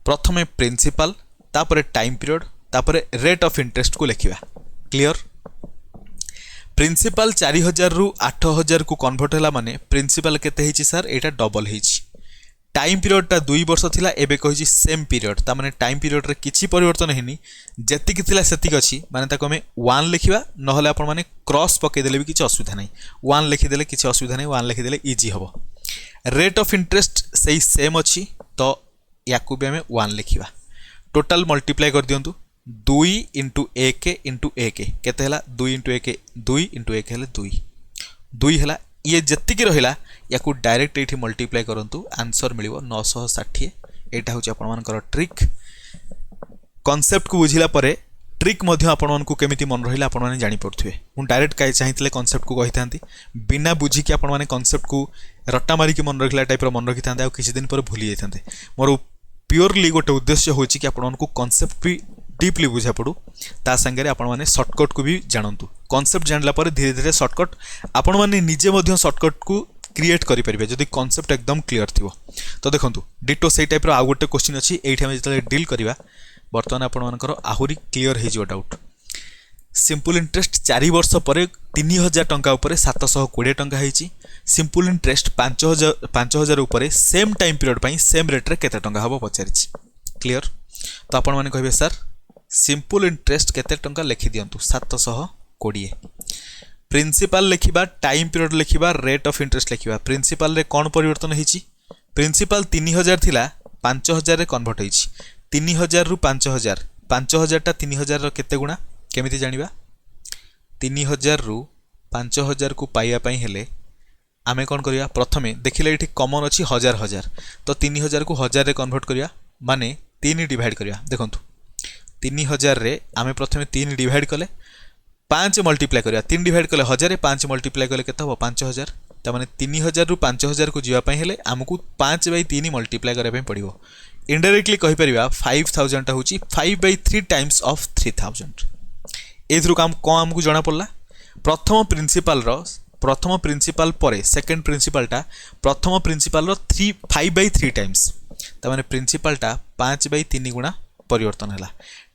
प्रथमे प्रिंसिपल तापरे टाइम पीरियड तापरे रेट ऑफ इंटरेस्ट को लिखा। क्लियर। प्रिंसिपल 4000 रु 8000 को कन्वर्ट है माने प्रिंसिपल केते हिची सर एटा डबल हिची। टाइम पीरियड टा 2 वर्ष थिला एबे कहिची सेम पीरियड ता माने टाइम पीरियड रे किछि परिवर्तन हेनी जेतिक थिला सेतिक अछि माने ताको हमें 1 लिखिबा नहले आपण माने क्रॉस पके देले भी किछि असुविधा नै 1 लिखि देले किछि असुविधा नै 1 लिखि देले इजी हबो। रेट ऑफ इंटरेस्ट सही सेम अच्छी तो याकू भी हमें 1 लिखा। टोटाल मल्टीप्लाई कर दियंतु 2 इंटू 1 इंटू 1 केते हला 2 इंटू 1 2 इंटू 1 हेले 2 2 हला ये जत्तिकी रहिला याकू डायरेक्ट एठी मल्टीप्लाई करंतु आंसर मिलिबो 960। एटा होची आपण मानकर ट्रिक। कांसेप्ट को बुझिला परे ट्रिक मध्य आपण मानकू केमिति मन रहिला आपण माने जानि पड़थुवे। मु डायरेक्ट काई चाहितले कांसेप्ट को कहिथांती बिना बुझी कि आपण माने कांसेप्ट को रट्टा मारी कि मन रखला टाइप रो मन रखिथांते आ किछि दिन पर भूली जाइथांते। मोर प्योरली गोटे उद्देश्य होची कि आपण मानकू कांसेप्ट भी डीपली बुझा पड़ू ता संगे आपण माने शॉर्टकट को भी जानंतु। कांसेप्ट जानला पर धीरे धीरे शॉर्टकट आपण माने निजे मध्य शॉर्टकट को क्रिएट करि परिबे जदि कांसेप्ट एकदम क्लियर थिवो। तो देखंतु डिटो सेही टाइप रो आ गोटे क्वेश्चन अछि एठी हम जतले डील करिवा वर्तमान आपण मानकर आहुरी क्लियर हे जो डाउट। सिंपल इंटरेस्ट 4 वर्ष पर 3000 टंका ऊपर 720 टंका है। सिंपल इंटरेस्ट 5000 ऊपर सेम टाइम पीरियड पाई सेम रेट रे केते टंका हबो पचारि। क्लियर। तो आपण माने कहबे सर सिंपल इंटरेस्ट केते टंका लिखि दियंतु 720। प्रिंसिपल लिखिबा टाइम पीरियड लिखिबा रेट ऑफ इंटरेस्ट लिखिबा। प्रिंसिपल रे कोन परिवर्तन हिची प्रिंसिपल 3000 थिला 5000 रे कन्वर्ट हिची 3000 रु 5000 5000 टा 3000 रो केते गुणा केमिति जानिबा 3000 रु 5000 को पाइया पई हेले आमे कोन करिया प्रथमे देखिले एठी कॉमन अछि 1000 तो 3000 को 1000 रे कन्वर्ट करिया माने 3 डिवाइड करिया। देखंतु 3000 रे आमे प्रथमे 3 डिवाइड कले 5 मल्टीप्लाई करिया 3 डिवाइड कले 1000 5 मल्टीप्लाई कले केते हो 5000 त माने 3000 रु 5000 को जिवा पई हेले हमकु 5/3 मल्टीप्लाई करे पई पड़िबो। इनडायरेक्टली कहि परिबा 5000 टा होची 5/3 टाइम्स ऑफ 3000। एथरु काम को हमकु जाना पड़ला प्रथम प्रिंसिपल परे सेकंड प्रिंसिपल टा प्रथम प्रिंसिपल रो 5/3 टाइम्स त माने प्रिंसिपल टा 5/3 गुणा परिवर्तन हैला।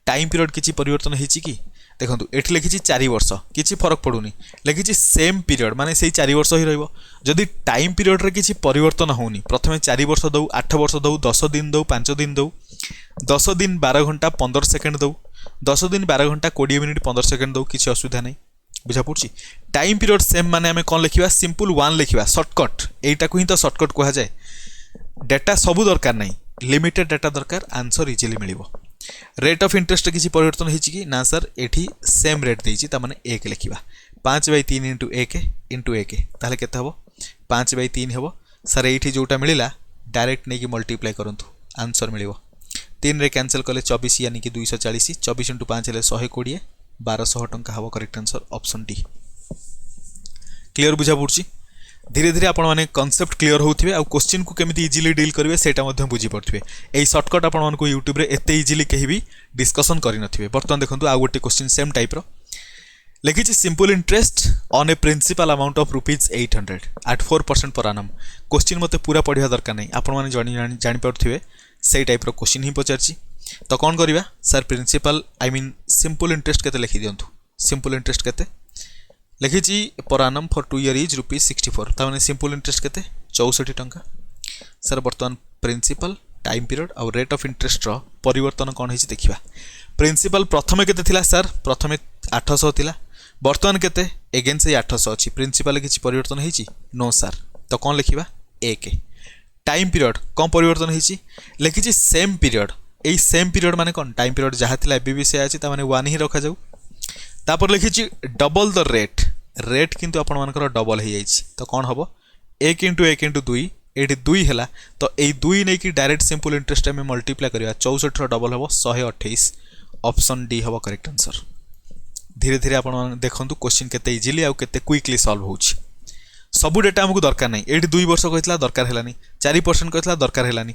टाइम पीरियड किछि परिवर्तन हिची कि देखंतु एठी लिखिछि 4 वर्ष किछि फरक पडुनी लिखिछि सेम पीरियड माने सेही 4 वर्ष ही रहइबो। जदि टाइम पीरियड रे किछि परिवर्तन होउनी प्रथमे 4 वर्ष दउ 8 वर्ष दउ 10 दिन दउ 5 दिन दउ 10 दिन 12 घंटा 15 सेकंड दउ 10 दिन 12 घंटा 20 मिनिट 15 सेकंड दउ किछि असुविधा नै बुझा पड़छि। टाइम पीरियड सेम माने हमें कोन लिखिबा सिंपल 1 लिखिबा शॉर्टकट एटा को ही तो शॉर्टकट कहा जाए। डाटा सबु दरकार नै लिमिटेड डाटा दरकार आंसर इजीली मिलिबो। रेट ऑफ इंटरेस्ट किसी परिवर्तन होइछि कि ना सर एठी सेम रेट देइछि त माने 1 लिखिबा 5/3 इंटू 1 इंटू 1 ताले केते हबो 5/3 हबो सर एठी जोटा मिलिला डायरेक्ट नै कि मल्टीप्लाई करंतु आंसर मिलिबो। 3 रे कैंसिल कले 24 यानी कि 240 24 इंटू 5 हेले 120 1200 टंका हबो। Correct answer option D. Clear बुझा पड़छि। धीरे धीरे आपण माने कांसेप्ट क्लियर होउथिबे आ क्वेश्चन को केमिति इजीली डील करिवे सेटा मध्ये बुझी पड़थिबे। एई शॉर्टकट आपण मानको YouTube रे एते इजीली केही भी डिस्कशन करि नथिबे। बर्तमान देखंतु आ गोटे क्वेश्चन सेम टाइप रो लिखिछि simple interest on a principal amount of rupees 800 at 4% पर annum। क्वेश्चन मते पूरा पढिया दरकार नै आपण माने जानि पड़थिबे सेई टाइप रो क्वेश्चन ही पचारछि। तो कोन करिवा sir principal I mean simple interest केते लिखि दियंतु। सिंपल इंटरेस्ट केते लिखिछि पर annum फॉर 2 year इज ₹64 ता माने सिंपल इंटरेस्ट केते 64 टंका। सर बर्तमान प्रिंसिपल टाइम पीरियड और रेट ऑफ इंटरेस्ट रो परिवर्तन कोन हिछि देखिबा। प्रिंसिपल प्रथमे केते थिला सर प्रथमे 800 थिला बर्तमान केते अगेन से 800 अछि। प्रिंसिपल किछि परिवर्तन हिछि नो सर तो कोन लिखिबा 1। टाइम पीरियड कोन परिवर्तन हिछि लिखिछि सेम पीरियड एई सेम पीरियड माने कोन टाइम पीरियड जहा थिला एबी से अछि ता माने 1 ही रखा जाऊ। तापर लिखिछि डबल द रेट रेट किंतु आपण मानकर डबल हे जाइछि तो कोन हबो 1 इंटू 1 इंटू 2 एठी 2 हैला तो एई 2 नै कि डायरेक्ट सिंपल इंटरेस्ट में मल्टीप्लाई करिया 64 रो डबल हबो 128 ऑप्शन डी हबो करेक्ट आंसर। धीरे धीरे आपण देखंतु क्वेश्चन केते इजीली आ केते क्विकली सॉल्व होउछि। सबु डाटा हमकु दरकार नै एठी 2 वर्ष कहितला दरकार हेलानी 4% कहितला दरकार हेलानी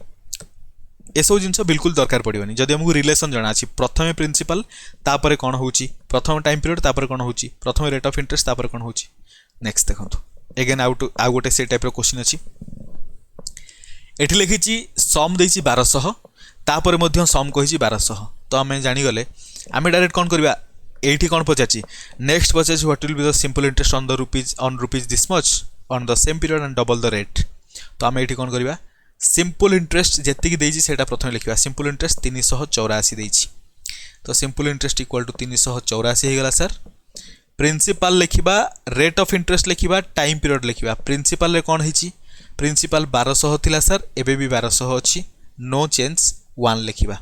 एसबू जिन बिल्कुल दरकार पड़ोनी जदि आमको रिलेसन जना अच्छी प्रथम प्रिंसिपल तापर कौन हो प्रथम टाइम पीरियड तापर कौन हो प्रथम रेट ऑफ इंटरेस्ट तापर कौन हो नेक्स्ट देखो एगेन आउ गोटे से टाइप क्वेश्चन अच्छी एठी लिखी सम देछि 1200 तापर मध्य सम कही 1200 तो आम जानीगले आम डायरेक्ट कौन करवा एठी कौन पचार नेक्स्ट पचार what will be the simple interest on rupees this much on the same period and double the rate तो आम ये कौन करवा सिंपल इंटरेस्ट जी देछि सेटा प्रथम लिखा सिंपल इंटरेस्ट 384 देछि तो सिंपल इंटरेस्ट इक्वल टू 384 हो गला सर प्रिंसिपल लिखा रेट ऑफ इंटरेस्ट लिखा टाइम पीरियड लिखा प्रिंसिपल रे कौन है प्रिंसिपल 1200 थिला सर एबे भी 1200 अच्छी नो चेंज 1 लिखा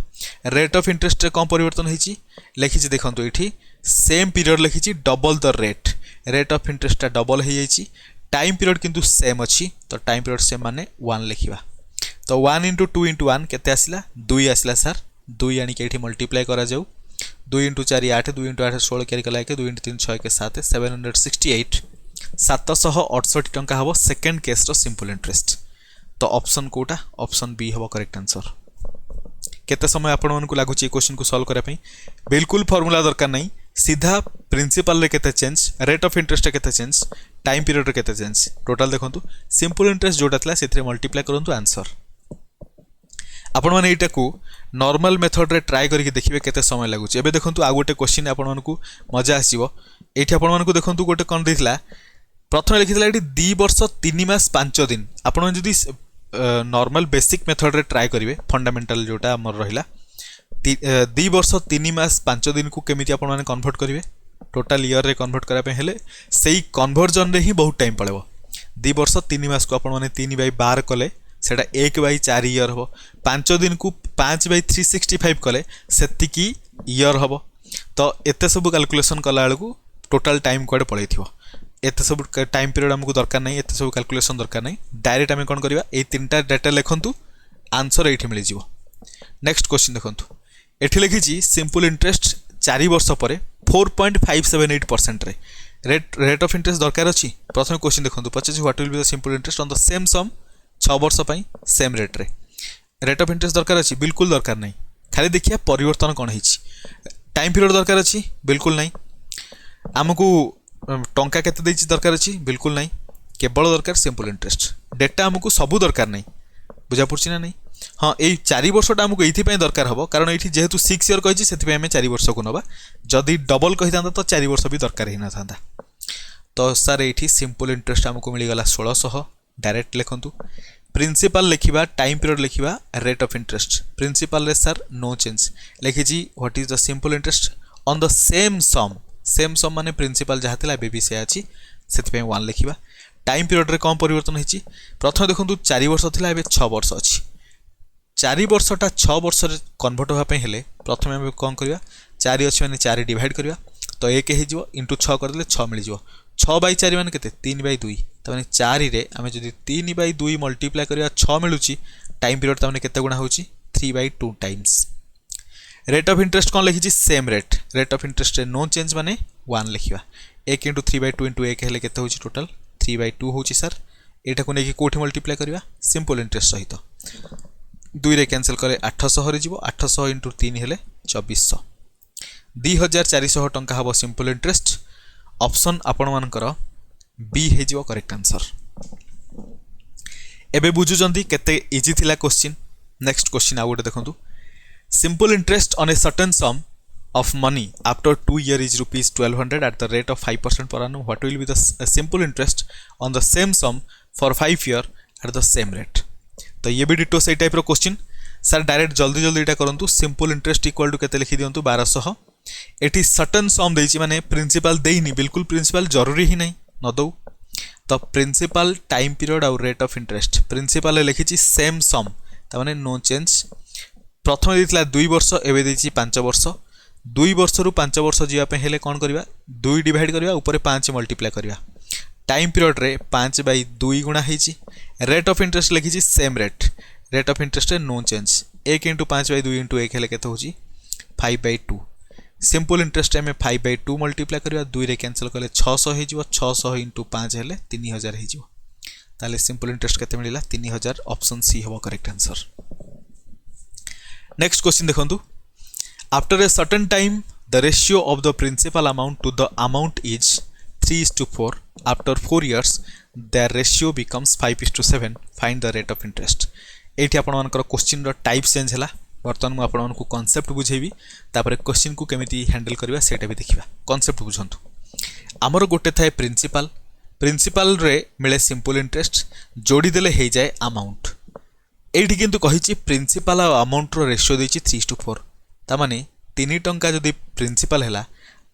रेट ऑफ इंटरेस्ट रे कौन परिवर्तन होती लिखी देखो ये सेम पीरियड लिखी double the rate of interest double हो जाइए टाइम पीरियड किंतु सेम अच्छी तो टाइम पीरियड सेम माने 1 लिखा तो 1 इंटू 2 इंटू 1 केते आसिला 2 आसिला सर 2 आनी के मल्टीप्लाई करा जाऊ 2 इंटू 4 8 2 इंटू 8 16 क्यारी कला 2 इंटू 3 6 के 7 768 768 टंका हम सेकेंड केस रो सिंपल इंटरेस्ट तो ऑप्शन कोटा ऑप्शन बी हम करेक्ट आंसर केते समय आपण मन को लागु ची क्वेश्चन को सॉल्व करा पई बिल्कुल फार्मूला दरकार नहीं सीधा प्रिंसिपल रे केते चेंज रेट ऑफ इंटरेस्ट रे केते चेंज टाइम पीरियड रे केते चेंज टोटल देखंतु सिंपल इंटरेस्ट जोटा थला सेथरे मल्टीप्लाई करंतु आंसर आपण माने एटा को नॉर्मल मेथड रे ट्राई करके देखिबे केते समय लागुच एबे देखंतु आ गोटे क्वेश्चन आपण मन को मजा आसीबो एठी आपण मन को देखंतु गोटे कोन दिखला प्रथम लिखितला एठी 2 वर्ष 3 मास 5 दिन आपण जदी नॉर्मल बेसिक मेथड रे ट्राई करिवे फंडामेंटल जोटा हमर रहिला 2 वर्ष 3 मास 5 दिन को केमिति आपण माने कन्वर्ट करिवे टोटल ईयर रे कन्वर्ट करा पे हेले सेही कन्वर्जन रे ही बहुत टाइम पड़ेबो 2 वर्ष 3 मास को आपण माने 3/12 कले सेटा 1/4 ईयर हो 5 दिन को 5/365 कले सेतिकी ईयर हो तो एते सब कैलकुलेशन कला बेलू टोटल टाइम कुआडे पळैथिबो एते सब टाइम पीरियड हमको दरकार नहीं एते सब कैलकुलेशन दरकार नहीं डायरेक्ट आम कौन करवा ये 3टा डाटा लिखंतु आंसर ये मिल जाव नेक्स्ट क्वेश्चन देखंतु एठी लिखी सिंपल इंटरेस्ट 4 वर्ष पर 4.578% रेट ऑफ इंटरेस्ट दरकार अच्छी प्रथम क्वेश्चन देखंतु पचास what will be the simple interest on the same sum 6 वर्ष पई सेम रेट ऑफ इंटरेस्ट दरकार अच्छी बिल्कुल दरकार नहीं खाली देखिए परिवर्तन कौन है टाइम पीरियड दरकार अच्छी बिल्कुल नहीं आमको टंका केते देछि दरकार अच्छी बिल्कुल नहीं केवल दरकार सिंपल इंटरेस्ट डेटा आमको सबू दरकार नहीं बुझा पड़छि ना नहीं हाँ ये 4 वर्षटा आमको ये दरकार हम कारण ये जेहेतु 6 ईयर कही से आम 4 वर्ष को नवा जदि डबल कही था तो 4 वर्ष भी दरकार ही न था तो सर ये सिंपल इंटरेस्ट आमको मिलगला 1600 डायरेक्ट लिखंतु प्रिंसिपल लिखा टाइम पीरियड लिखा रेट ऑफ इंटरेस्ट प्रिंसिपल रे सर नो चेंज लिखी what is the simple interest on the same sum माने प्रिंसिपल जहाँ थी एबी से अच्छी से 1 लिखा टाइम पीरियड रे कम परिवर्तन होती प्रथम देखो 4 वर्ष था एवं 6 वर्ष अच्छी 4 वर्षटा 6 वर्ष कन्वर्ट होगापी हेले प्रथम आम कौन करवा 4 अच्छी मैंने 4 डिवाइड करवा तो 1 हो इंटू 6 करदे 6 मिल 6/4 मान के 3/2 तमें 4 रे आम जब 3/2 मल्टीप्लाई करवा 6 मिलूँ टाइम पीरियड तमें केते गुणा होची 3/2 टाइम्स रेट ऑफ इंटरेस्ट कौन लिखी same rate of interest no change माने 1 लिखा 1 इंटू 3/2 इंटू 1 हेले केते होची टोटल 3/2 होची सर एटा को लेकिन कोठी मल्टीप्लाई करवा सिंपल इंटरेस्ट सहित 2 रे कैंसिल करे 800 रे जीवो 800 इंटू 3 हेले 2400 2400 टंका हबो सिंपल इंटरेस्ट ऑप्शन आपण मानकर बी हे जीवो करेक्ट आंसर एबे बुझुजंती केते इजी थिला क्वेश्चन नेक्स्ट क्वेश्चन आ गोटे देखंतु simple interest on a certain some of money after 2 years is rupees 1200 at the rate of 5% per annum what will be the simple interest on the same sum for 5 year at the same rate तो ये भी ditto से type रो question sir direct जल्दी जल्दी एटा करंतु simple interest equal to केते लिखि दियंतु 1200 eighty certain सम देछि माने प्रिंसिपल देइनी बिल्कुल प्रिंसिपल जरूरी ही नहीं न दो तो प्रिंसिपल टाइम पीरियड और रेट ऑफ इंटरेस्ट प्रिंसिपल लिखि सेम सम त माने नो चेंज प्रथम देथिला 2 वर्ष एबे देछि 5 वर्ष 2 वर्ष रु 5 वर्ष जीवापे हेले कौन करवा 2 डिवाइड करवा ऊपर 5 मल्टीप्लाई करवा टाइम पीरियड रे 5/2 गुणा होती रेट ऑफ इंटरेस्ट लिखी same rate of interest no change 1 into 5/2 into 1 हेले केते होची 5/2 सिंपल इंटरेस्ट में 5/2 मल्टीप्लाई करवा 2 रे कैंसिल कले 600 हो जीवो 600 इंटू 5 हेले 3000 हो जीवो ताले सिंपल इंटरेस्ट केते मिलिला 3000 ऑप्शन सी हबो करेक्ट आंसर नेक्स्ट क्वेश्चन देखंतु after a certain time the ratio of the principal amount to the amount is 3:4 after 4 years the ratio becomes 5:7 find the rate of interest. एठी आपण मानकर question रो type change हला बर्तमान मु आपण मानकु concept बुझेबी तापर क्वेश्चन को केमिति हैंडल करबा सेटा भी देखिबा। कांसेप्ट बुझंतु हमर गोटे थाए प्रिंसिपल रे मिले सिंपल इंटरेस्ट जोड़ी देले हे जाए अमाउंट। एठी किंतु कहिछि प्रिंसिपल आ अमाउंट रो रेशियो देछि 3:4 ता माने 3 टंका जदि प्रिंसिपल हैला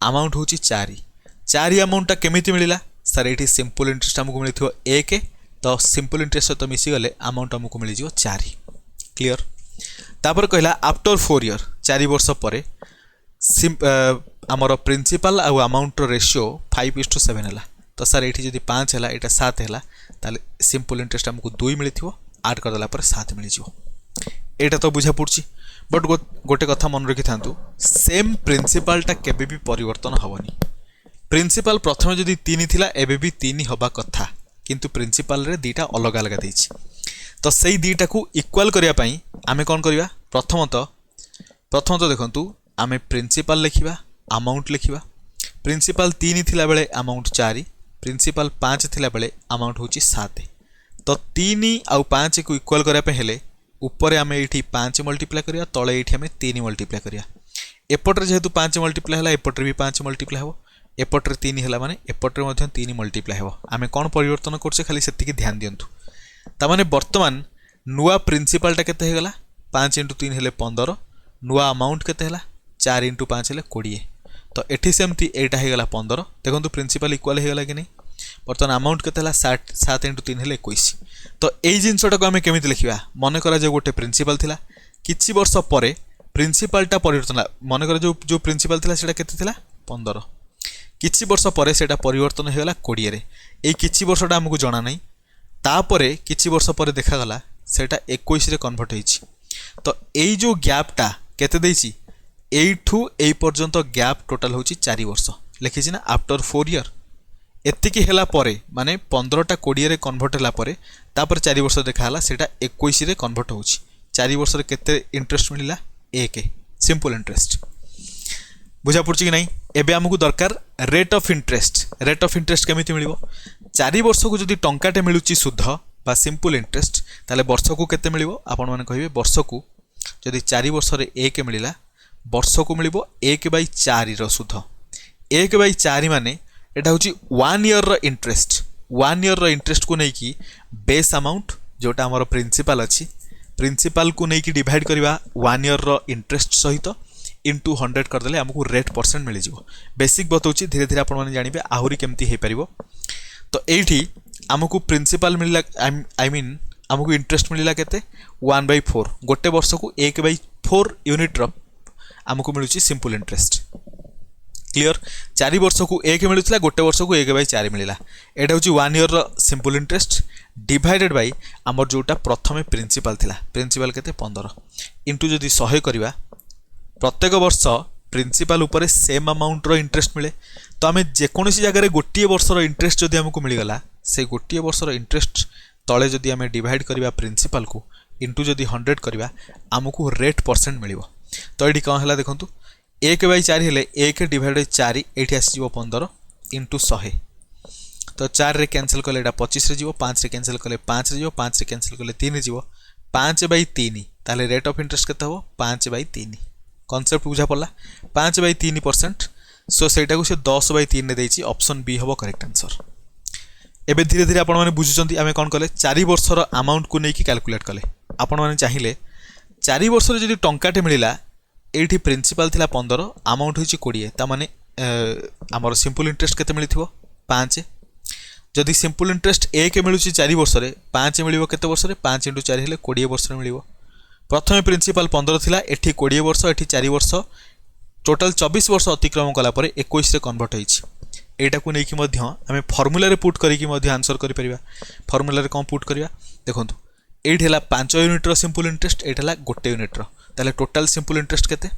अमाउंट होछि 4 अमाउंट ता केमिति मिलिला सर एठी सिंपल इंटरेस्ट हमकु मिलिथियो 1 तो सिंपल इंटरेस्ट तो मिसी गले अमाउंट हमकु मिलि जिवो 4। क्लियर तापर कहला आफ्टर 4 year 4 वर्ष परे आमर प्रिंसिपल आ अमाउंट रो रेशियो 5:7 हैला तो सर एठी जदि 5 हैला एटा 7 हैला ताले सिंपल इंटरेस्ट हमकु 2 मिलिथियो ऐड कर देला पर 7 मिलि जिवो। एटा तो बुझा पड़छि बट गोटे कथा मन रखि थांतु सेम प्रिंसिपल टा केबे भी परिवर्तन हबनी। प्रिंसिपल प्रथम जदि 3 थिला एबे भी 3 हबा कथा किंतु प्रिंसिपल रे दीटा अलग अलग देछि तो सेही दीटा को इक्वल करिया पई आमे कोन करिया प्रथमत देखंतु आमे प्रिंसिपल लिखिबा अमाउंट लिखिबा। प्रिंसिपल 3 थिला बेले अमाउंट 4 प्रिंसिपल 5 थिला बेले अमाउंट होची 7 तो 3 आउ 5 को इक्वल करिया पे हेले ऊपर आमे एठी 5 मल्टीप्लाई करिया तळे एठी आमे 3 मल्टीप्लाई करिया। एपटरे जेहेतु 5 मल्टीप्लाई हला एपटरे भी 5 मल्टीप्लाई हो एपटरे 3 हला माने एपटरे मध्य 3 मल्टीप्लाई हो। आमे कोन परिवर्तन करछे खाली सेति की ध्यान दियंतु ता माने वर्तमान नुआ प्रिंसिपल टा केते हेगला 5 * 3 हेले 15 नुआ अमाउंट केते हेला 4 * 5 हेले 20 तो एठी सेमती एटा हेगला 15 देखंतु प्रिंसिपल इक्वल हेगला कि नहीं वर्तमान अमाउंट केते हेला 7 * 3 हेले 21 तो एई जिंसटा को आमे केमिति लिखिबा मन करा जे गोटे प्रिंसिपल थिला किछि वर्ष परे प्रिंसिपल टा परिवर्तन मन करा जो प्रिंसिपल थिला सेटा केते थिला 15 किछि वर्ष परे सेटा परिवर्तन हेगला 20 रे एई किछि वर्षटा हमकु जणा नै तापरे किछि वर्ष परे देखा गला सेटा 21 रे कन्वर्ट होईछि तो एई जो गैपटा केते देइछि एठू एई पर्यंत गैप टोटल होछि 4 वर्ष लिखिछि ना आफ्टर 4 year एतिकी हेला परे माने 15 टा 20 रे कन्वर्ट होला परे तापर 4 वर्ष देखा हला सेटा 21 रे कन्वर्ट होछि 4 वर्ष रे केते इंटरेस्ट मिलिला 1 सिंपल इंटरेस्ट बुझा पड़छि कि नहीं। एबे हमकु दरकार रेट ऑफ इंटरेस्ट केमिति मिलिबो 4 वर्ष को जदि टंकाटे मिलुची शुद्ध बा सिंपल इंटरेस्ट ताले वर्ष को केते मिलिबो आपण माने कहिबे वर्ष को जदि 4 वर्ष रे 1 मिलिला वर्ष को मिलिबो 1/4 रो शुद्ध 1/4 माने एटा होची 1 year रो इंटरेस्ट 1 year रो इंटरेस्ट को नै की बेस अमाउंट जोटा हमर प्रिंसिपल अछि प्रिंसिपल को नै की डिवाइड करबा 1 year रो इंटरेस्ट सहित इंटू 100 कर देले हमकु रेट परसेंट मिलि जिवो। बेसिक बतौची धीरे धीरे आपण माने जानिबे आहुरी केमती हे परिबो तो एठी हमकु प्रिंसिपल मिलला आई मीन हमकु इंटरेस्ट मिलला केते 1/4 गोटे वर्ष को 1/4 यूनिट रो हमकु मिलुची सिंपल इंटरेस्ट। क्लियर 4 वर्ष को 1 मिलुतला गोटे वर्ष को 1/4 मिलिला एटा होची 1 year रो सिंपल इंटरेस्ट डिवाइडेड बाय हमर जोटा प्रथमे प्रिंसिपल थिला प्रिंसिपल केते 15 इंटू जदी 100 करबा प्रत्येक वर्ष प्रिंसिपल ऊपर सेम अमाउंट रो इंटरेस्ट मिले तो आमे जेकोनोसी जगह रे गोटिए वर्ष रो इंटरेस्ट जदी हमकु मिल गला से गोटिए वर्ष रो इंटरेस्ट तळे जदी आमे डिवाइड करबा प्रिंसिपल को इंटू जदी 100 करबा हमकु रेट परसेंट मिलिबो। तो एठी कोन हला देखंतु 1/4 हेले 1 डिवाइड 4 एठी आसी जिवो 15 इंटू 100 तो 4 रे कैंसिल करले एटा 25 रे जिवो 5 रे कैंसिल करले 5 रे जिवो 5 रे कैंसिल करले 3 रे जिवो 5/3 ताले रेट ऑफ इंटरेस्ट केते हो 5/3 कॉन्सेप्ट बुझा पड़ला 5/3% सो सेटा को से 10/3 ने देछि ऑप्शन बी हबो करेक्ट आंसर। एबे धीरे धीरे आपण माने बुझुचंती आमे कोन कले 4 वर्ष रो अमाउंट को नेकी कैलकुलेट कले आपण माने चाहिले 4 वर्ष रे जदी टंकाटे मिलिला एठी प्रिंसिपल थिला 15 अमाउंट होछि 20 ता माने हमर सिंपल इंटरेस्ट केते मिलिथिबो 5 जदी सिंपल इंटरेस्ट 1 मिलुछि 4 वर्ष रे 5 मिलिबो केते वर्ष रे 5 * 4 हेले 20 वर्ष रे मिलिबो। प्रथमे प्रिंसिपल 15 थिला एठी 20 वर्ष एठी 4 वर्ष टोटल 24 वर्ष अतिक्रम कला परे 21 रे कन्वर्ट होईछि एटा को नेकी मध्य हमें फार्मूला रे पुट करी कि मध्य आंसर करि परिबा। फार्मूला रे कोन पुट करिया देखंतु एठी हला 5 यूनिट रो सिंपल इंटरेस्ट एठी हला 1 यूनिट रो ताले टोटल सिंपल इंटरेस्ट केते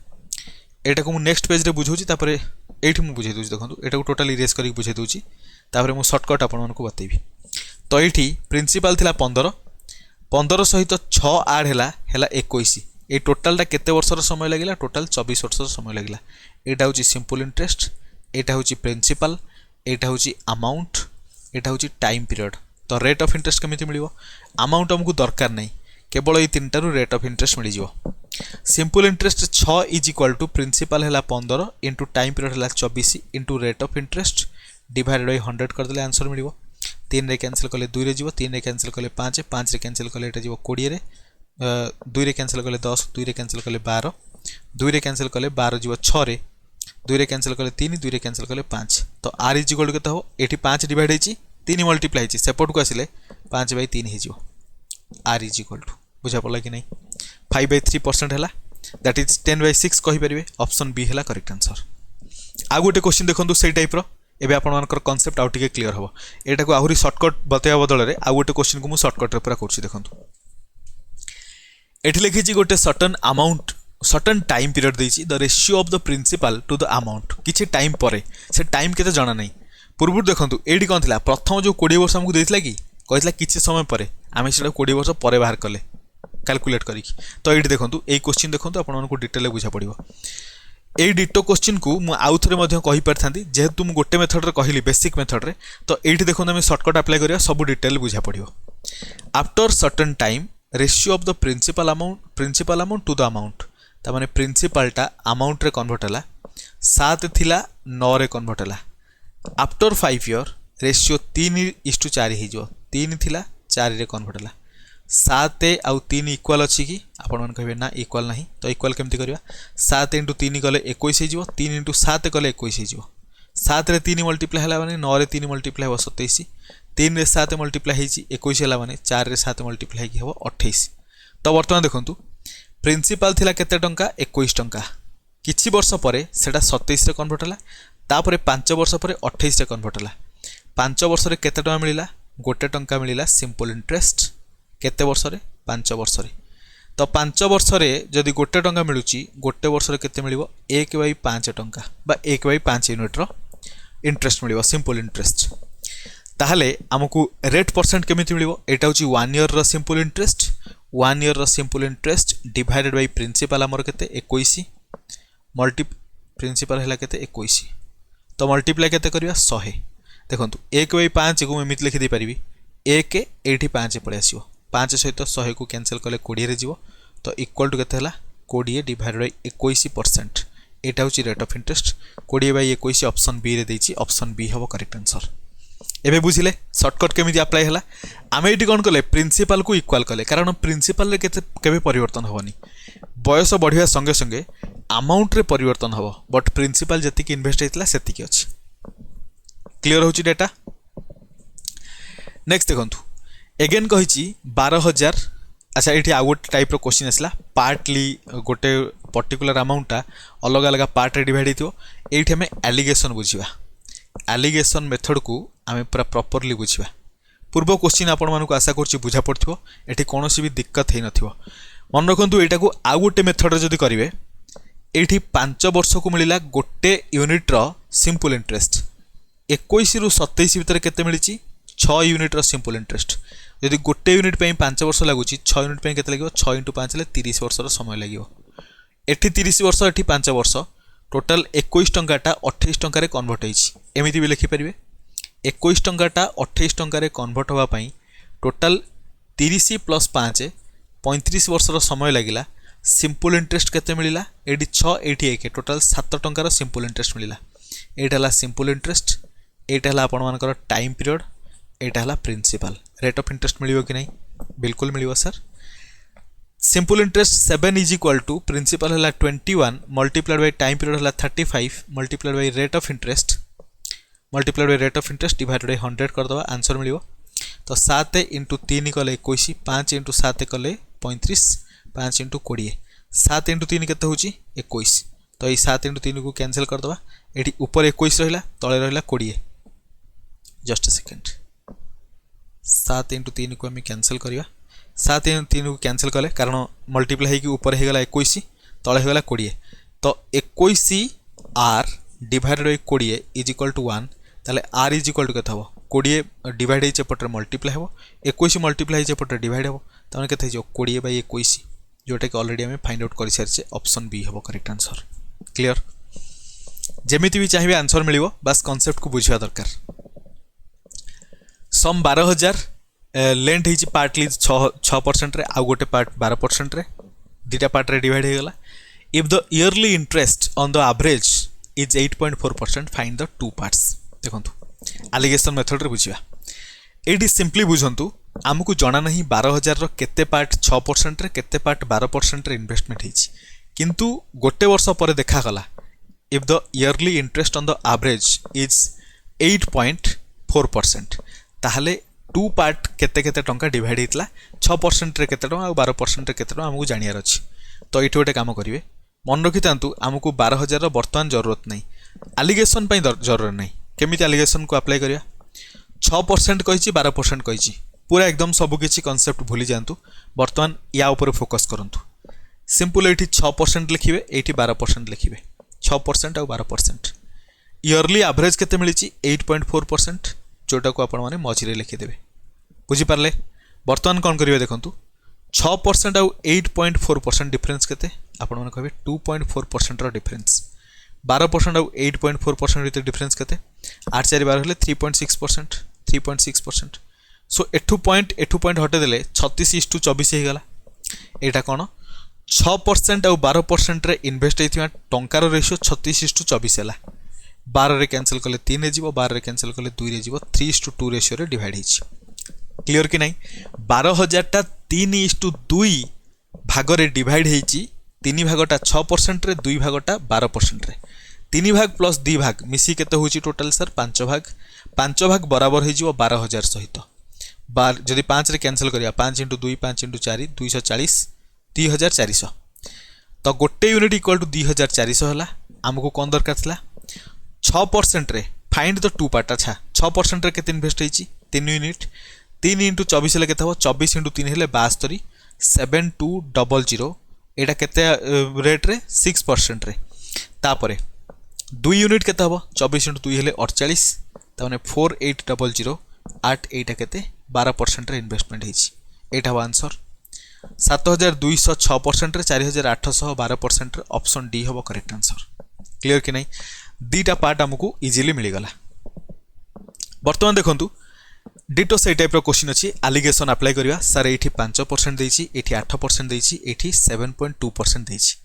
एटा को मु नेक्स्ट पेज रे बुझौची तापरे एठी मु बुझै दोछि देखंतु एटा को टोटल इरेज करी बुझै दोछि तापरे मु शॉर्टकट आपन मानको बतैबी। तो एठी प्रिंसिपल थिला 15 सहित 6 ऐड हेला 21 ये टोटालटा केते वर्षर समय लगिला टोटाल 24 वर्षर समय लगिला एटा होची सिंपल इंटरेस्ट एटा होची प्रिंसिपल एटा होची अमाउंट एटा होची टाइम पीरियड तो रेट ऑफ इंटरेस्ट केमिति मिलिबो अमाउंट हमकु दरकार नै केवल ये तीनटा रु रेट ऑफ इंटरेस्ट मिल जिवो simple interest 6 is equal to principal हैला 15 इंटू टाइम पीरियड हैला 24 into rate of interest divided bye 100 कर देले आंसर मिलिबो 3 रे कैंसिल कले 2 रे जिवो 3 रे कैंसिल कले 5 5 रे कैंसिल कले एटा जिवो 20 रे 2 रे कैंसिल कले 10 2 रे कैंसिल कले 12 2 रे कैंसिल कले 12 जिवो 6 रे 2 रे कैंसिल कले 3 2 रे कैंसिल कले 5 तो r इज इक्वल टू केता हो एठी 5 डिवाइड हेची 3 मल्टीप्लाई हेची सेपट को आसिले 5/3 हे जिवो r इज इक्वल टू बुझा पड़ला कि नहीं 5/3% हैला दैट इज 10/6 कहि परिबे ऑप्शन बी हैला करेक्ट आंसर आ गोटे क्वेश्चन देखंतु सेई टाइप रो एबे आपण मानकर कांसेप्ट आउट के क्लियर हबो एटा को आहुरी शॉर्टकट बतया बदल रे आ गोटे क्वेश्चन को मु शॉर्टकट रे पूरा करछि देखंतु एठी लिखि छी गोटे सर्टेन टाइम पीरियड देछि the ratio of the principal to the amount किछि टाइम परे से टाइम केते जाना नै पूर्व देखंतु एडी कोन थिला प्रथम जो 20 वर्ष हमकु देथिला कि कहितला किछि समय परे आमे सेटा 20 वर्ष परे बाहर कले कैलकुलेट करिक तो एडी देखंतु ए क्वेश्चन देखंतु आपण मानकु डिटेल बुझा पड़िबो ए डिटो क्वेश्चन को मु आउ थरे मध्ये कहि परथांती जेहेतु मु गोटे मेथड रे कहिली बेसिक मेथड रे तो एठी देखंतु हम शॉर्टकट अप्लाई करिया सब डिटेल बुझा पड़िबो after certain time ratio of the principal amount to the amount ता माने प्रिंसिपल टा अमाउंट रे कन्वर्ट हला 7 थिला 9 रे कन्वर्ट हला आफ्टर 5 ईयर रेशियो 3:4 हे जो 3 थिला 4 रे कन्वर्ट हला 7 आउ 3 इक्वल अछि कि आपण मन कहबे ना इक्वल नाही तो इक्वल केमति करबा 7 * 3 कले 21 हे जिवो 3 * 7 कले 21 हे जिवो 7 रे 3 मल्टीप्लाई हला माने 9 रे 3 मल्टीप्लाई हो 27 3 रे 7 मल्टीप्लाई हे 21 हला माने 4 रे 7 मल्टीप्लाई कि हो 28 तो वर्तमान देखंतु प्रिंसिपल थिला केते टंका 21 टंका किछि वर्ष परे सेटा 27 रे कन्वर्ट हला तापरे 5 वर्ष परे 28 रे कन्वर्ट हला 5 वर्ष रे केते टंका मिलिला 1 टंका मिलिला सिंपल इंटरेस्ट केते वर्ष रे 5 वर्ष रे तो 5 वर्ष रे जदि 1 टंका मिलुची 1 वर्ष रे केते मिलिबो 1/5 टंका बा 1/5 यूनिट रो इंटरेस्ट मिलिबो सिंपल इंटरेस्ट ताहले हमकु रेट परसेंट केमिति मिलिबो एटा होची 1 ईयर रो सिंपल इंटरेस्ट 1 ईयर रो simple interest divided by principal हमर केते 21 मल्टी प्रिंसिपल हैला केते 21 तो मल्टीप्लाई केते करिया 100 देखंतु 1/5 को एमिति लिखि दे परिबी 1 एठी 5 पळे आसीबो 5 सहित 100 को कैंसिल कले 20 रे जीवो तो इक्वल टू केते हला 20 डिवाइडेड बाय 21% एटा होची rate of interest 20/21 option B रे देछि ऑप्शन बी हबो करेक्ट आंसर एबे बुझिले शॉर्टकट केमिति अप्लाई हला आमे एटी कोन कले प्रिंसिपल को इक्वल कले कारण प्रिंसिपल रे केते केबे परिवर्तन होवनी बयस बढ़िया संगे संगे अमाउंट रे परिवर्तन हबो बट प्रिंसिपल जति कि इन्वेस्ट हेतला सेति कि अछि क्लियर होची डाटा नेक्स्ट देखंतु अगेन कहिची 12000 अच्छा एठी आ गोटे टाइप रो क्वेश्चन आसला पार्टली गोटे पर्टिकुलर अमाउंटटा अलग अलग पार्ट रे डिवाइड हेतियो एठी हमें एलिगेशन बुझिबा एलिगेशन मेथड को आमे पूरा प्रॉपर्ली बुझिबा पूर्व क्वेश्चन आपण मानको आशा करछि बुझा पड़थिबो एठी कोनोसी भी दिक्कत हे नथिबो मन रखंतु एटा को आ गोटे मेथड रे जदी करिवे एठी 5 वर्ष को मिलिला गोटे यूनिट रो सिंपल इंटरेस्ट 21 रु 27 भीतर केते मिलिची 6 यूनिट रो सिंपल इंटरेस्ट यदि गोटे यूनिट पे 5 वर्ष लागुची 6 यूनिट पे केते लागिवो 6 * 5 ले 30 वर्ष रो समय लागिवो एठी 30 वर्ष एठी 5 वर्ष टोटल 21 टंकाटा 28 टंका रे कन्वर्ट होईची एमिति भी लिखि परिबे 21 टंकाटा 28 टंका रे कन्वर्ट होबा पई टोटल 30 + 5 35 वर्ष रो समय लागिला सिंपल इंटरेस्ट केते मिलिला एडी 6 एठी 1 टोटल 7 टंका रो सिंपल इंटरेस्ट मिलिला एटा हला सिंपल इंटरेस्ट एटा हला आपण मानकर टाइम पीरियड एटा हला प्रिंसिपल रेट ऑफ इंटरेस्ट मिलियो कि नहीं बिल्कुल मिलियो sir simple interest 7 is equal to principal हला 21 मल्टीप्लाइड बाय टाइम पीरियड हला 35 multiplied by rate of interest divided bye 100 कर दवा आंसर मिलियो तो 7 * 3 कले 21 5 * 7 कले 35 5 * 20 7 * 3 केते होची 21 तो ये 7 * 3 को कैंसिल कर दवा एठी ऊपर 21 रहिला तळे रहिला 20 जस्ट अ सेकंड 7 * 3 को हम कैंसिल करिया 7 * 3 को कैंसिल कले कारण मल्टीप्लाई हे कि ऊपर हे गला 21 तळे हे गला 20 तो 21 r divided by 20 is equal to 1 ताले r इज इक्वल टू केते हबो 20 डिवाइड हे चेपटर मल्टीप्लाई हबो 21 मल्टीप्लाई हे चेपटर डिवाइड हबो तने केते जो 20/21 जोटा कि ऑलरेडी आम फाइंड आउट कर सारी ऑप्शन बी हम करेक्ट आंसर क्लियर जमीती भी चाहिए आंसर मिल बास कॉन्सेप्ट को बुझा दरकार सम 12,000 लेंथ होती पार्ट लीज 6% आउ गोटे पार्ट 12% दुटा पार्ट रे डिवाइड हो गला if the yearly interest on the average is 8.4% find the two parts देखो एलिगेशन मेथड रे बुझा ये सिंपली बुझंतु आमको जना नहीं 12,000 केते पार्ट 6% रे केते पार्ट 12% रे इन्वेस्टमेंट होती किंतु गोटे वर्ष पर देखागला if the yearly interest on the average is 8.4% ताहले टू पार्ट केते केते टंका डिवाइड होता 6% रे केते टंका और 12% रे केते टंका आमको जानियार अच्छी तो ये गोटे काम करेंगे मन रखी था आमको 12,000 बर्तमान जरूरत नहीं एलिगेशन जरूरत नहीं केमी एलिगेशन को अप्लाई करिया 6% कही 12% कही पूरा एकदम सबकि कॉन्सेप्ट भूली जातु बर्तमान या ऊपर फोकस करंतु सिंपल ये 6% लिखिए ये 12% लिखिए 6% और 12% इयरली एवरेज केते मिली 8.4% जोटा को आपण माने मझिरे लिखिदेवे बुझीपारे बर्तमान कौन करेंगे देखूँ 6% और 8.4% डिफरेन्स केते आपण माने कहे 2.4% डिफरेन्स 12% और 8.4% भीतर डिफरेन्स केते 8 4 12 हेले 3.6% सो एठू पॉइंट हटेदेले 36:24 हो गला यहाँ कौन 6% और 12% रे इन्वेस्ट होता टंकार रेशियो 36:24 है 12 रे कैंसिल कले 3 रे जीवो 12 रे कैंसिल कले 2 रे जीवो 3:2 रेशियो रे डिवाइड होइछि क्लियर कि नहीं 12,000 टा 3:2 भाग रे डिवाइड होइछि 3 भागटा 6% रे 2 भागटा 12% रे 3 भाग प्लस 2 भाग मिसी केते होइछि टोटल सर 5 भाग बराबर हो जीवो 12,000 सहित जदि 5 रे कैंसिल करिया 5 × 2 5 × 4 240 2,400 तो गोटे यूनिट इक्वल टू 2,400 है आमको कौन दरकार था 6% रे फाइंड द टू पार्ट अच्छा 6% रे केते इन्वेस्ट होइछि 3 यूनिट 3 × 24 हेले केते हो 24 × 3 हेले 72 7200 एटा केते रेट रे 6% रे तापरे 2 यूनिट केते हो 24 × 2 हेले 48 ताने 4800 8 एटा केते 12% रे इन्वेस्टमेंट होइछि एटा हो आंसर 7,200 6% रे 4,800 12% रे ऑप्शन डी हम करेक्ट आंसर क्लियर कि नहीं दीटा पार्ट आमको इजिली मिलगला बर्तमान देखु डिटो से टाइप क्वेश्चन अच्छी एलिगेशन अप्लाई करवा सर ये 5% देती ये 8% देती ये 7.2% देती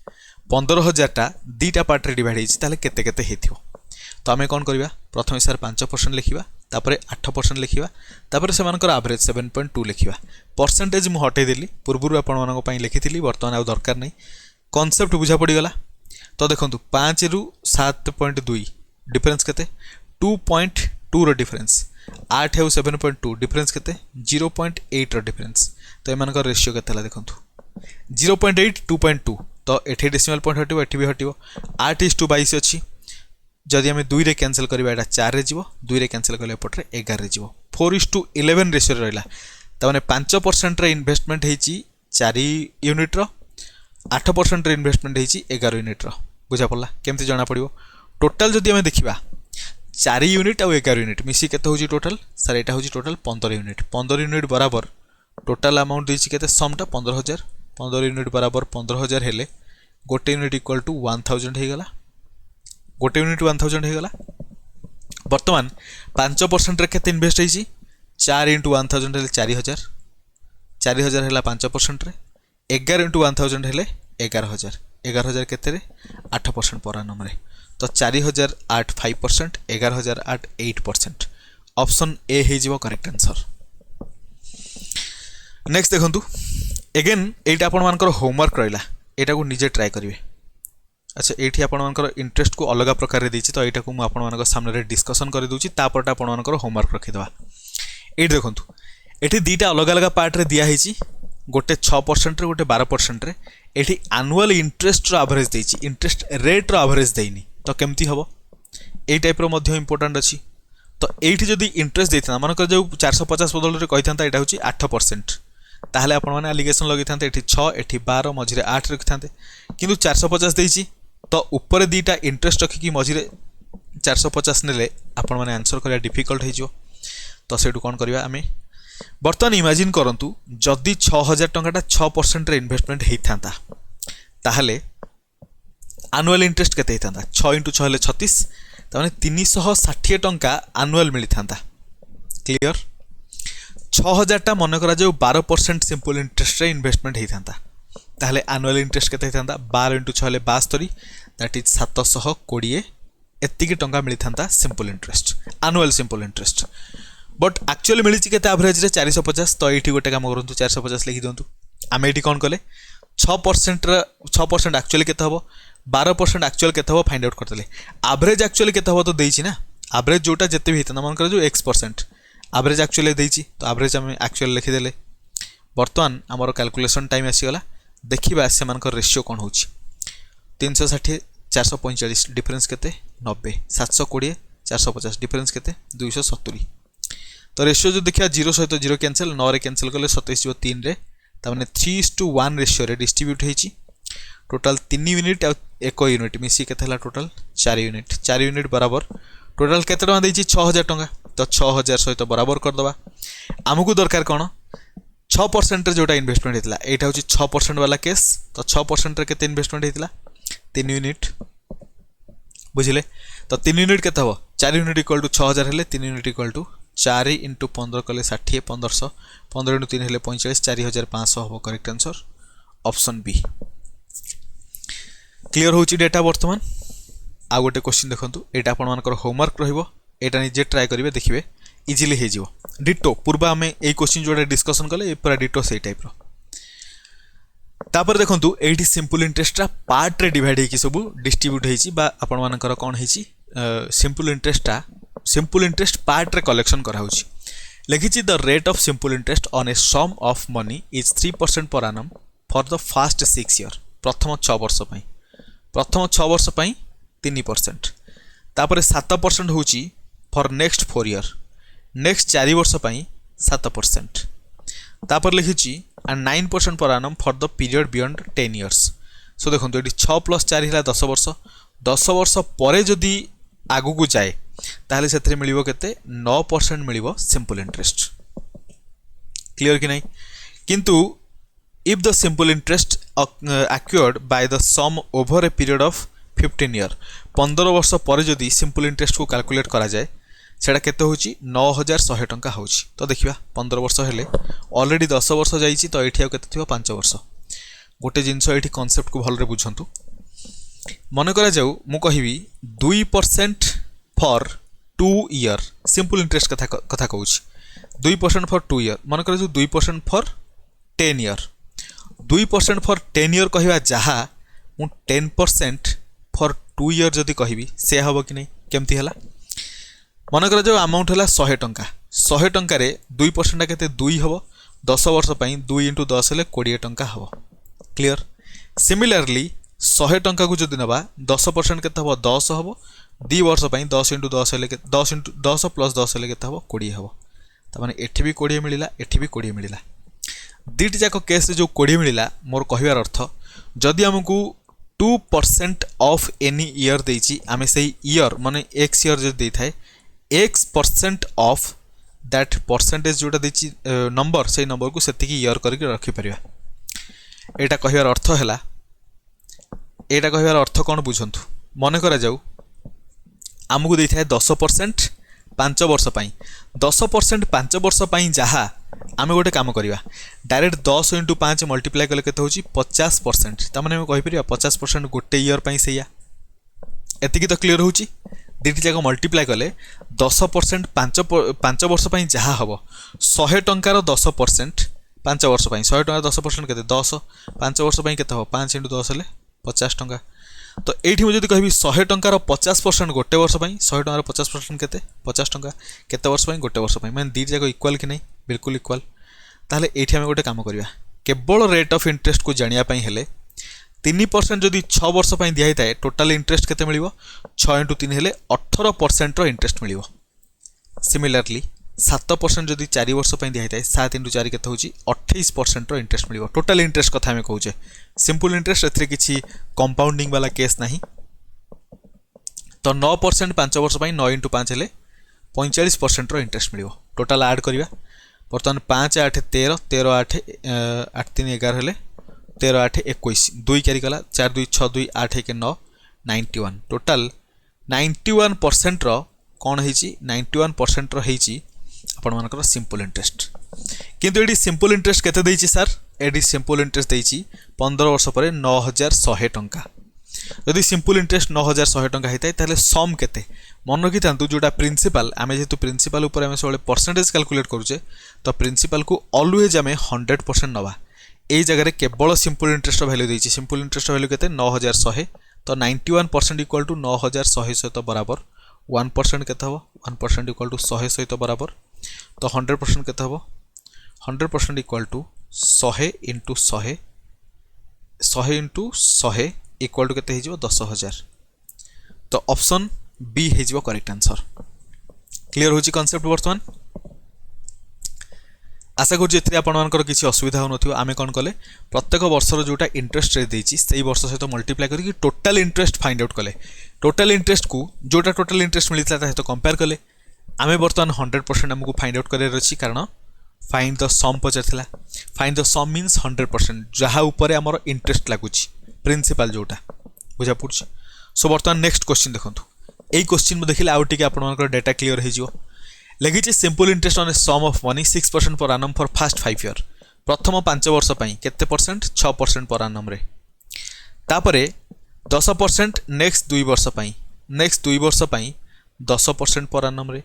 15,000 टा दीटा पार्ट रे डिवाइड होती केते केते हेथियो तो आम कौन करवा प्रथम सर 5% लिखा तापर 8% लिखा तापर से एवरेज 7.2 लिखा परसेंटेज मुझे हटेदेली पूर्व आपण लिखी बर्तमान आउ दरकार नहीं कॉन्सेप्ट बुझा पड़गला तो देखो 5 ରୁ 7.2 डिफरेन्स केते 2.2 रो डिफरेन्स 8 और 7.2 डिफरेन्स केते 0.8 रो डिफरेन्स तो एमान रेशियो केते देखो 0.8 2.2 तो एठी डेसिमल पॉइंट हटिबो एठी भी हटिबो 8:22 अच्छी जदि आम 2 रे कैंसिल करबा एटा 4 रे जीवो 2 रे कैंसिल कले पटरे 11 रे जीवो 4:11 रेशियो रहला त माने 5% रे इन्वेस्टमेंट हेची 4 यूनिट रो 8% रे इन्वेस्टमेंट हेची 11 यूनिट रो बुझा पड़ला केमती जना पड़िबो टोटल जदि आम देखिबा 4 यूनिट और 11 यूनिट मिसी केते होची टोटल सर एटा होची टोटल 15 यूनिट बराबर टोटल अमाउंट देछि केते समटा 15,000 यूनिट बराबर 15,000 हेले गोटे यूनिट इक्वल टू 1000 हो गला गोटे यूनिट 1000 हो गला वर्तमान 5% रे केते इन्वेस्ट होइछि 4 × 1000 हेले 4,000 हेला 5% रे 11 × 1000 हेले 11,000 केते रे 8% पर annum रे तो 4,000 8 5% 11,000 8 8% ऑप्शन ए हे जीवो करेक्ट आंसर नेक्स्ट देखंतु अगेन एटा आपण मानकर होमवर्क रहिला एटा को निजे ट्राई करिवे अच्छा एठी आपण मानकर इंटरेस्ट को अलग प्रकार रे दिछि तो एटा को मु आपण मानकर सामने रे डिस्कशन करि दोछि तापरटा आपण मानकर होमवर्क रखि दवा एठी देखंतु एठी दीटा अलग अलग पार्ट रे दिया हिछि गोटे 6% रे गोटे 12% रे एठी एनुअल इंटरेस्ट रो एवरेज देछि इंटरेस्ट रेट रो एवरेज देइनी तो केमती हबो ए टाइप रो मध्ये इंपोर्टेंट अछि तो एठी जदी इंटरेस्ट देथना मानकर जो 450 बदल रे कहिथांता एटा होछि 8% ताहले आपण माने एलिगेशन लगिथांते एठी 6 एठी 12 मझिरे 8 रखिथांते किंतु 450 देछि तो ऊपर दीटा इंटरेस्ट रखी कि मझिरे 450 नेले आपण माने आंसर करिया डिफिकल्ट हे जो तो सेटू कोन करिया आमे बर्तमान इमेजिन करंतु जदि 6000 टंकाटा 6% रे इन्वेस्टमेंट होता ताहले आनुअल इंटरेस्ट केते होता 6 × 6 हेले 36 ताने 360 टंका आनुअल मिलता। क्लियर 6000 टा मन करा जो 12% सिंपल इंटरेस्ट रे इन्वेस्टमेंट होता ताहले आनुअल इंटरेस्ट केते होता 12 × 6 हेले 72 दैट इज 720 एतिकी टंका मिलता simple interest annual simple interest. But actually मिली के एवरेज रे 450 तो ये गोटे काम करूँ 450 लिखि दिंतु आम ये कौन कले 6% एक्चुअली केते हम 12% एक्चुअल केते हम फाइंड आउट करते एवरेज एक्चुअली केते हम तो देछि ना एवरेज जोटा जिते भी होता मन कर जो x% एवरेज एक्चुअली देछि तो एवरेज आम एक्चुअली लिखिदेले। बर्तमान आमर कैलकुलेशन टाइम आसीगला देखा से रेशियो कौन हो 360 445 डिफरेन्स केते 90 720 450 डिफरेन्स केते 270 तो रेशियो जो देखिए 0 सहित 0 कैंसल 9 रे कैंसल कले 27 जो 3 रे तामने 3:1 रेशियो रे डिस्ट्रीब्यूट होईची टोटल 3 यूनिट और 1 यूनिट मिसी केते हला टोटल 4 यूनिट बराबर टोटल केते टका देछि 6000 टका तो 6000 सहित बराबर कर दबा। हमकु दरकार कोन 6% रे जोटा इन्वेस्टमेंट हेतला एटा होची 6% वाला केस तो 6% रे केते इन्वेस्टमेंट हेतला 3 यूनिट बुझिले तो 3 यूनिट केते हबो 4 यूनिट इक्वल टू 6000 हेले 3 यूनिट इक्वल टू 4 × 15 कले 60 1500 15 × 3 हेले 45 4500 हम correct answer option B. Clear होची डेटा वर्तमान आ गोटे क्वेश्चन देखंतु एटा आपण मानकर होमवर्क रहिबो एटा निजे ट्राई करिवे देखिबे इजीली हे जिवो डिटो पूर्व आमे ए क्वेश्चन जोडा डिस्कशन कले ए पूरा डिटो सेही टाइप रो तापर देखंतु एठी सिंपल इंटरेस्ट रा पार्ट रे डिवाइड हेकी सब डिस्ट्रीब्यूट हेची बा आपण मानकर कोन हेची सिंपल इंटरेस्ट पार्ट रे कलेक्शन करा होची लिखिछि the rate of simple interest on a sum of money is 3% per annum for the first 6 year प्रथम 6 वर्ष पई 3% तापर 7% होची फॉर नेक्स्ट 4 ईयर नेक्स्ट 4 वर्ष पई 7% तापर लिखिछि and 9% per annum for the period beyond 10 years. So देखंतु एटी 6 + 4 हिला 10 वर्ष परे जदी आगु को जाए ताहले सेतरे मिलिबो केते 9% मिलिबो सिंपल इंटरेस्ट। क्लियर कि नहीं किंतु if the simple interest acquired by the sum over a period of 15 year 15 वर्ष परे जदी सिंपल इंटरेस्ट को कैलकुलेट करा जाए सेटा केते होची 9100 टंका होची तो देखिबा 15 वर्ष हेले ऑलरेडी 10 वर्ष जाईची तो एठी आ केते थिबो 5 वर्ष गोटे जिंस एठी कांसेप्ट को भलरे बुझंतु मन करा जाऊ मु कहिबी 2% फॉर 2 ईयर सिंपल इंटरेस्ट कथा कहूँ 2% फॉर 2 ईयर मन कर 2% फॉर 10 ईयर 2% फॉर 10 ईयर कहवा जहा मु 10% फॉर 2 ईयर जदि कहबी से हम कि नहीं केमती हला मन कर जो अमाउंट है 100 टंका 100 टंका रे 2% केते 2 हम 10 वर्ष पई 2 × 10 हेले 20 टंका हम। क्लियर सिमिलरली 100 टंका को जदि नबा 10% केते हम 10 हम 2 वर्ष पई 10 × 10 हेले 10 + 10 हेले केते हम 20 हम तामाने एठी भी 20 मिलिला एठी भी 20 मिलिला दीटी जाक केस जो 20 मिलिला मोर कहिवार अर्थ जदि हमकू 2% ऑफ एनी ईयर देछि आमे सेही ईयर माने x ईयर जदि देथाय x% ऑफ दैट परसेंटेज जोटा देछि नंबर से नंबर को सेतिकी ईयर करके रखि परिबा एटा कहिवार अर्थ हैला एटा कहिवार अर्थ कोन बुझंतु मने करा जाऊ आमको देता है 10% 5 वर्ष पाई 10% 5 वर्ष पाई जहा आम गोटे काम करवा डायरेक्ट 10 × 5 मल्टीप्लाई कले केते होची 50% तामाने हम कहि परिया 50% गोटे ईयर पाई सेया एतिकी तो क्लियर होची दीटी जाक मल्टीप्लाई कले 10% 5 वर्ष पाई जहा हबो 100 टंकार 10% 5 वर्ष पाई 100 टंकार 10% केते 10 5 वर्ष पाई केते हो 5 × 10 हेले 50 टंका तो एठी मुझे कहबी 100 टंकार 50% गोटे वर्ष पाई 100 टंकार 50% केते 50 टंका केते वर्ष पाई गोटे वर्ष पाई माने दी जाक इक्वल कि नहीं बिल्कुल इक्वल ताहले एठी हम गोटे काम करबा केवल रेट ऑफ इंटरेस्ट को जानिया पाई हेले 3% जदि 6 वर्ष पाई दिया हिताए टोटल इंटरेस्ट केते मिलिबो 6 × 3 हेले 18% रो इंटरेस्ट मिलिबो। सिमिलरली 7% जदि 4 वर्ष पाई दिया हिताए 7 × 4 केते होची 28% रो इंटरेस्ट मिलिबो। टोटल इंटरेस्ट कथा हम कहूचे सिंपल इंटरेस्ट एथरे किछि कंपाउंडिंग वाला केस नहीं तो 9% 5 वर्ष पाई 9 × 5 हेले 45% रो इंटरेस्ट मिलिबो। टोटल ऐड करिवा बर्तमान 5 8 13 13 8 8 3 11 हेले 13 8 21 2 क्यारी गला 4 2 6 2 8 1 9 91 टोटाल 91% रो कौन होईची 91% रो होईची आपण मानकर सिंपल इंटरेस्ट किंतु एडी सिंपल इंटरेस्ट केते देईची सर एडी सिंपल इंटरेस्ट देईची 15 वर्ष पर 9100 टंका यदि सिंपल इंटरेस्ट 9100 टंका होता है ताले सम केते मन रखी था जोटा प्रिंसिपल आम जेहतु प्रिंसिपल उपर आम सब परसेंटेज कैलकुलेट करुचे तो प्रिंसिपल को ऑलवेज आम 100% नवा यही जगह केवल सिंपल इंटरेस्ट वैल्यू देती सिंपल इंटरेस्ट वैल्यू केते 9100 तो 91% इक्वल टू 9100 सहित बराबर 1% केते हबो 1% इक्वल टू 100 सहित बराबर तो 100% केते हबो 100% equal to 100 into 100 100 into 100 equal to केते हिजो 10000 तो ऑप्शन बी हिजो करेक्ट आंसर क्लियर होची कांसेप्ट वर्तमान आशा करूँ एथिरे आपण मानकर किसी असुविधा हो नथियो आमे कोन कले प्रत्येक वर्षर जोटा इंटरेस्ट रेट देछि सेही वर्ष सहित मल्टीप्लाई करके टोटल इंटरेस्ट फाइंड आउट कले टोटल इंटरेस्ट को जोटा टोटल इंटरेस्ट मिलता सहित कंपेयर कले आमे वर्तमान 100% हमको फाइंड आउट करे रछि कारण फाइंड द सम पचारथिला फाइंड द सम मीन्स 100% जहा ऊपर हमर इंटरेस्ट लागुछि प्रिंसिपल जोटा बुझा पड़छि सो वर्तमान नेक्स्ट क्वेश्चन देखंतु एई क्वेश्चन में देखिले आउट टिके आपण मानकर डाटा क्लियर हे जिवो लगी simple interest on a sum of money 6% पर आनम फॉर फास्ट 5 ईयर प्रथम 5 वर्ष पई केते परसेंट 6% पर आनम रे तापरे 10% नेक्स्ट 2 वर्ष पई नेक्स्ट 2 वर्ष पई 10% पर आनम रे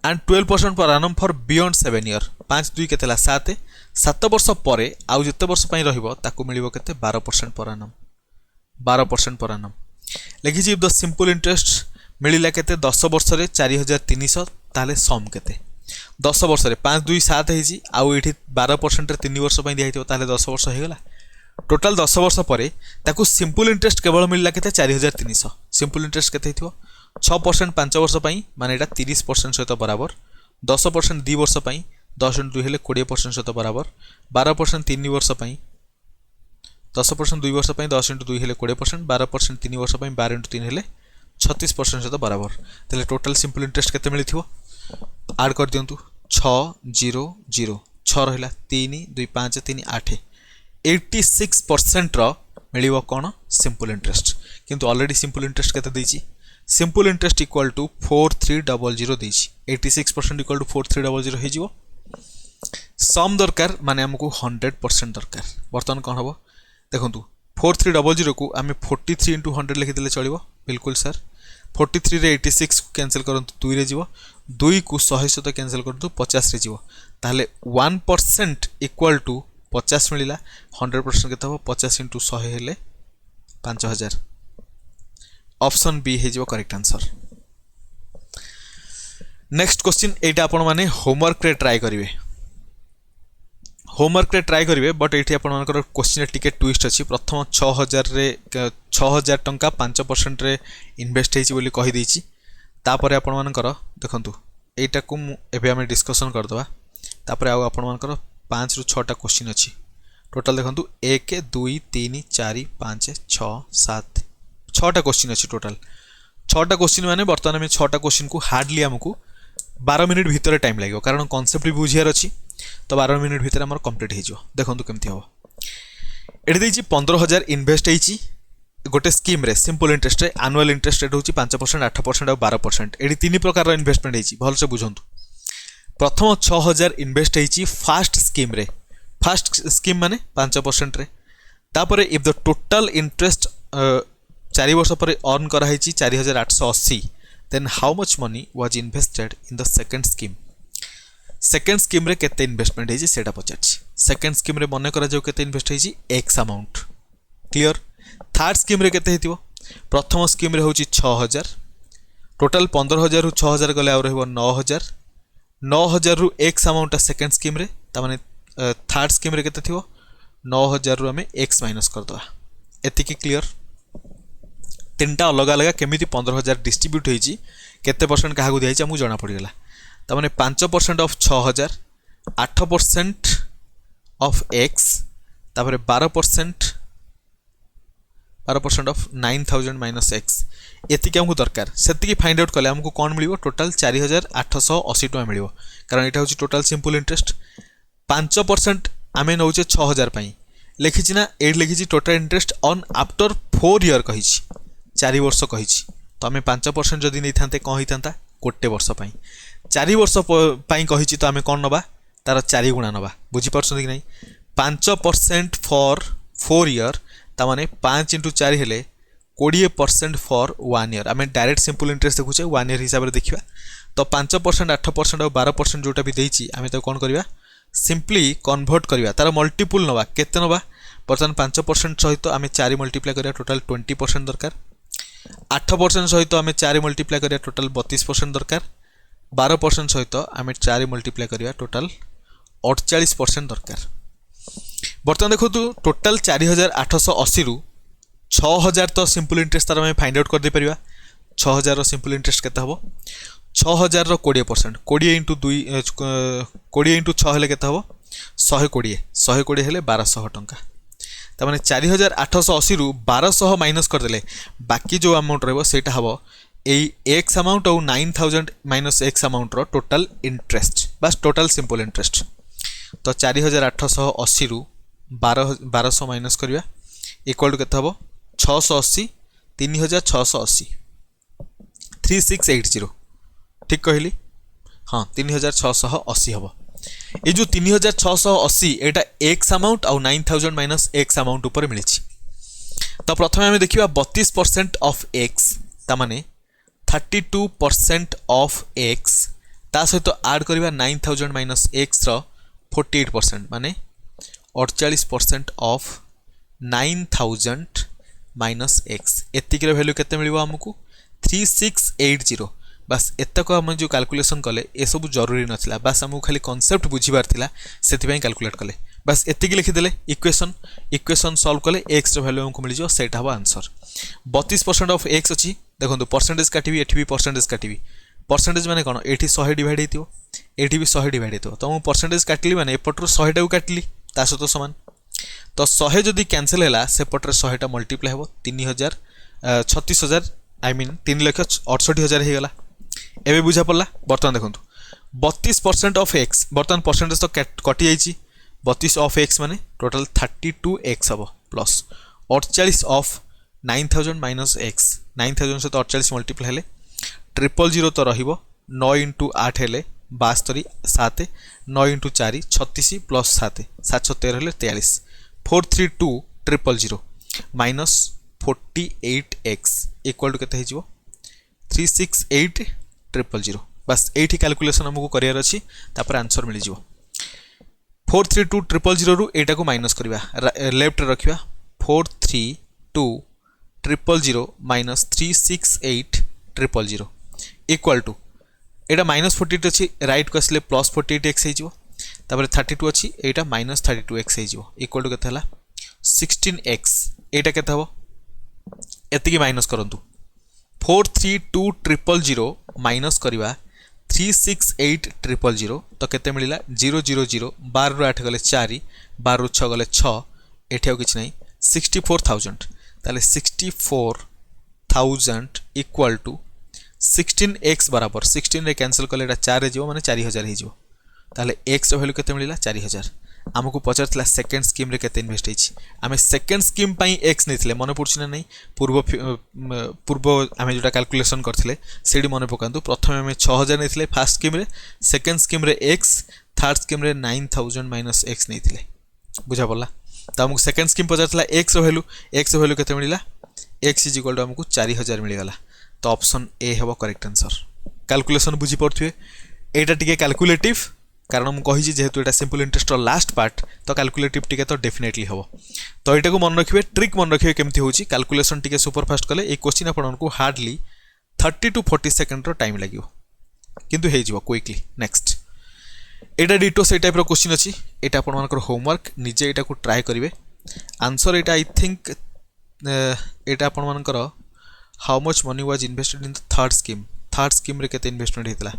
एंड 12% पर आनम फॉर बियॉन्ड 7 ईयर 5 2 केतेला 7 7 वर्ष परे आउ जते वर्ष पई रहिबो ताकू मिलिबो केते 12% पर आनम 12% पर आनम लगी इफ द सिंपल इंटरेस्ट मिलिला केते 10 वर्ष रे 4300 ताले सम केते 10 वर्ष रे 5 2 7 हेजी आउ एठी 12% रे 3 वर्ष पई दियाइतो ताले 10 वर्ष हे गला टोटल 10 वर्ष परे ताकू सिंपल इंटरेस्ट केवल मिलला केते 4300 सिंपल इंटरेस्ट केते हिथिबो 6% 5 वर्ष पई माने एटा 30% सहित बराबर 10% 2 वर्ष पई 10 * 2 हेले 20% सहित बराबर 12% 3 वर्ष पई 10% 2 वर्ष पई 10 * 2 हेले 20% 12% 3 वर्ष पई 12 * 3 हेले 36% सहित बराबर तेले टोटल सिंपल इंटरेस्ट केते मिलिथिबो ऐड कर दियंतु 6 0 0 6 रहिला 3 2 5 3 8 86% रो मिलिबो कोन सिंपल इंटरेस्ट किंतु ऑलरेडी सिंपल इंटरेस्ट केते देछि सिंपल इंटरेस्ट इक्वल टू 4300 देछि 86% इक्वल टू 4300 हे जिवो सम दरकार माने हमकु 100% दरकार वर्तमान कोन हबो देखंतु 4300 को आमे 43 * 100 लिखि देले चलिबो बिल्कुल सर 43 रे 86 को कैंसिल करंतु 2 रे जीवो 2 को 100 सहित कैंसिल करंतु 50 रे जीवो ताले 1% इक्वल टू 50 मिलिला 100% केते हो 50 * 100 हेले 5000 ऑप्शन बी हे जीवो करेक्ट आंसर नेक्स्ट क्वेश्चन एटा आपण माने होमवर्क रे ट्राई करिवे होमवर्क रे ट्राई करिवे बट एठी आपण मानकर क्वेश्चन टिके ट्विस्ट अछि प्रथम 6000 रे 6000 टंका 5% रे इन्वेस्ट हेछि बोली कहि देछि तापरे आपण मानकर देखंतु एटा को एबे हम डिस्कशन कर दबा तापरे आ आपण मानकर 5 रु 6 टा क्वेश्चन अछि टोटल देखंतु 1 2 3 4 5 6 7 6 टा क्वेश्चन अछि टोटल 6 टा क्वेश्चन माने वर्तमान में 6 टा क्वेश्चन को हार्डली हमकु 12 मिनिट भीतर टाइम लागो कारण कांसेप्ट भी बुझियार अछि तो 12 मिनिट भीतर हमर कंप्लीट हेजो देखंतु केमथि हो एठी देछि 15000 इन्वेस्ट हेछि गोटे स्कीम रे सिंपल इंटरेस्ट रे एनुअल इंटरेस्ट रेट होछि 5% 8% और 12% एठी तीन प्रकार रो इन्वेस्टमेंट हेछि भल से बुझंतु प्रथम 6000 इन्वेस्ट हेछि फास्ट स्कीम रे फास्ट स्कीम माने 5% रे तापरे इफ द टोटल इंटरेस्ट 4 वर्ष पर अर्न करा हेछि 4880 then how much money was invested in the second scheme second scheme रे केते इन्वेस्टमेंट हेछि सेटा पचाछि सेकंड स्कीम रे मने करा जो केते इन्वेस्ट हेछि X amount clear third scheme रे केते हेतिबो प्रथम स्कीम रे होछि 6000 टोटल 15000 रु 6000 गले आ रहबो 9000 9000 रु एक्स अमाउंट सेकंड स्कीम रे ता माने थर्ड स्कीम रे केते थिबो 9000 रु हमें एक्स माइनस कर दवा एति की क्लियर तीनटा अलग अलग केमिति 15000 डिस्ट्रीब्यूट हेछि केते परसेंट काहा को दियाइछि हमहु जणा पड़ी गेला ता माने 5% ऑफ 6000 8% ऑफ x तापर 12% ऑफ 9000 माइनस x एतिक हमको दरकार सेतिकी फाइंड आउट कले हमको कोन मिलिबो टोटल 4880 टका मिलिबो कारण एटा होची टोटल सिंपल इंटरेस्ट 5% आम नौचे 6000 लिखी ना ये लिखी total interest on after 4 year कही 4 वर्ष कही तो आम 5% जदि नहीं था कौन होता 1 वर्ष 4 वर्ष कही तो आम कौन नवा तार 4 गुणा नवा बुझीपार कि नहीं 5% फॉर 4 ईयर ताने 5 × 4 हेले 20% फॉर 1 ईयर आम डायरेक्ट सिंपल इंटरेस्ट देखुचे 1 ईयर हिसाब से देखा तो 5% 8% और 12% जोटा भी देती आम तो कौन करवा सिंपली कन्वर्ट करवा तार मल्टीपुल नवा केते नवा बर्तमान 5% सहित आम 4 मल्टीप्लाई करा टोटाल 20% दरकार 8% सहित आम 4 मल्टीप्लाई करा टोटाल 32% दरकार 12% सहित आम 4 मल्टीप्लाई करा टोटाल 48% दरकार। बर्तमान देखो टोटाल 4880 रु 6000 तो सिंपल इंटरेस्ट तार आम फाइंड आउट कर दे परिबा 6000 सिंपल इंटरेस्ट केते हबो 6000 20% 20 × 2 20 × 6 हेले केते हबो 120 हेले 1200 टंका तामाने 4880 रु 1200 माइनस कर देले बाकी जो अमाउंट रहबो सेटा हबो एई एक्स अमाउंट और 9000 माइनस एक्स अमाउंट रो टोटल इंटरेस्ट बस टोटल सिंपल इंटरेस्ट तो 4880 रु 1200 माइनस करिया इक्वल टू केते हबो 680 3680 3680 ठीक कहली हाँ 3680 हम ये जो 3680 एटा एक्स अमाउंट और 9000 माइनस एक्स अमाउंट ऊपर मिली तो प्रथम आम देखा 32% ऑफ एक्स तामाने 32% ऑफ एक्स ता सहित आड करवा 9000 माइनस एक्स रो 48% माने 48% ऑफ 9000 माइनस एक्स एतिक वैल्यू केते मिलिबो हमकू 3680 बस एतक आम जो कैलकुलेशन कले ये सब जरूरी नाला बस आमको खाली कॉन्सेप्ट बुझीबार थिला से कैलकुलेट कले बस एतिक लिखिदेले इक्वेशन सॉल्व कले एक्स वैल्यू हमको मिल सेटा हम आंसर 32% ऑफ एक्स अच्छी देखो परसेंटेज काटी एटी भी परसेंटेज काटी परसेंटेज माने कौन ये 100 डिवाइड होती एटी भी 100 डिवाइड होती तो मुझे परसेंटेज काटिली मैंने एपटर 100 टाक काटिली ता सहित सामान तो 100 जदि कैंसल है सेपटे 100 मल्टीप्लाई हम 3000 36000 आई मीन 3,68,000 होगला एवं बुझा पड़ा बर्तमान देखो 32% ऑफ एक्स बर्तमान परसेंटेज तो कटि जाइए 32 ऑफ एक्स माने टोटल 32x हम प्लस 48 ऑफ 9000 माइनस एक्स 9000 सहित 48 मल्टीप्लाई हेले 000 तो रहिबो 9 × 8 हेले 72 7 9 × 4 36 प्लस 7 713 हेले 43 432 माइनस 48x इक्वल टू केते हिजो 368,000 बस एठी कैलकुलेशन हमको करियर अछि तापर आंसर मिल जिवो 432,000 रु एटा को माइनस करबा left रखिबा 432,000 minus 368,000 equal to Etah minus 48 अछि राइट को असले प्लस 48x हिजो तापर 32 अछि एटा माइनस 32x हिजो इक्वल टू केते हला 16x एटा केते हबो एतिकी माइनस करंतु 432,000 माइनस करवा 368,000 तो केते मिलिला 0 0 0 12 रु 8 गले 4 12 रु 6 गले 6 एठी आ किछ नै 64,000 ताले 64,000 इक्वल टू 16x बराबर 16 रे कैंसिल कले एटा 4 रे जीवो माने 4000 हे जीवो ताले x रो वैल्यू केते मिलिला 4000 आमको पचारला सेकेंड स्कीम रे केते इन्वेस्ट होइछि आमे सेकेंड स्कीम पई x नैथिले मने पडछि ना नै पूर्व आमे जोटा कैलकुलेशन करथिले सेडी मने पकांतु प्रथम आमे 6000 नैथिले फर्स्ट स्कीम रे सेकेंड स्कीम रे x थर्ड स्कीम रे 9000 माइनस x नैथिले बुझा पड़ला त हमको सेकेंड स्कीम पचारला x रो वैल्यू केते मिलिला x = हमको 4000 मिल गला तो ऑप्शन ए हेबो करेक्ट आंसर कैलकुलेशन बुझी पड़थुए एटा टिके कैलकुलेटिव कारण मुझे कही जेहेतु एटा सिंपल इंटरेस्ट लास्ट पार्ट तो कैलकुलेटिव टिके तो डेफिनेटली हम तो यहाँ को मन रखिए ट्रिक मन रखिए केमती होची कैलकुलेशन टिके सुपरफास्ट कले ये क्वेश्चन आपको हार्डली 30 to 40 सेकंड टाइम लगे किंतु हो जाव क्विकली नेक्स्ट एटा डिटो से टाइप क्वेश्चन अच्छी यहाँ आपर होमवर्क निजे यहाँ को ट्राए करेंगे आंसर यहाँ आई थिंक यहाँ आपर how much money was invested in third scheme रे केते इन्वेस्टमेंट होता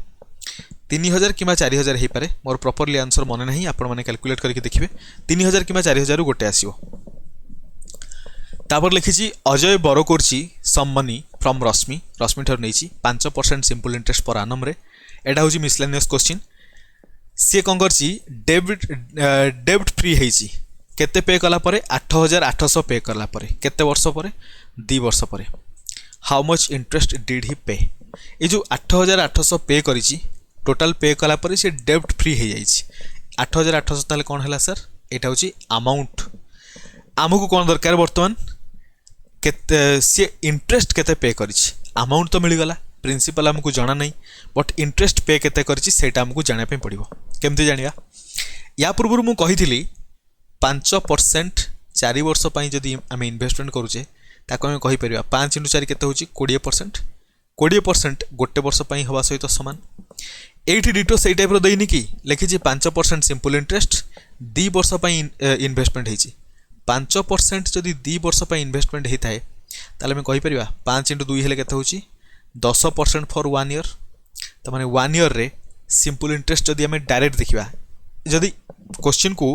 3000 कि 4000 हो पारे मोर प्रॉपर्ली आंसर मन नहीं आपण मैंने कैलकुलेट करके देखिए 3000 कि 4000 गोटे आसो तापर लिखी अजय बरकोर्ची सम मनी फ्रॉम रश्मि ठार नहीं 5% सिंपल इंटरेस्ट पर आनम रे एटा हूँ मिसलेनियस क्वेश्चन सी कौन करछि डेब्ट फ्री होइछि केते पे कला परे 8800 पे कला परे केते वर्ष परे 2 वर्ष परे how much interest did he पे ये जो 8800 पे करिछि टोटल पे कला परे से डेब्ट फ्री हो जाइछि 8800 ताले कौन हैला सर एटा होछि अमाउंट आमको कौन दरकार वर्तमान केते सी इंटरेस्ट केते पे करिछि अमाउंट तो मिल गला प्रिंसिपल हमको जाना नहीं बट इंटरेस्ट पे केते करिछि सेटा हमको जाना पे पड़िबो केमती जानिया या पूर्व मु कहिथिली 5% 4 वर्ष पई जदि आम इन्वेस्टमेंट करूचे ताको हम कहि परिबा 5 × 4 केते होछि 20% 20% गोटे वर्ष पई हवा सहित समान एठी डिटो सेई टाइप रो देइनी कि लिखिछि 5% सिंपल इंटरेस्ट 2 वर्ष पई इन्वेस्टमेंट हेछि 5% जदि 2 वर्ष पई इन्वेस्टमेंट हेताए ताले हम कहि परिबा 5 × 2 हेले केते होछि 10% फॉर 1 ईयर तो माने 1 ईयर रे सिंपल इंटरेस्ट जदि हमें डायरेक्ट देखिबा जदि क्वेश्चन को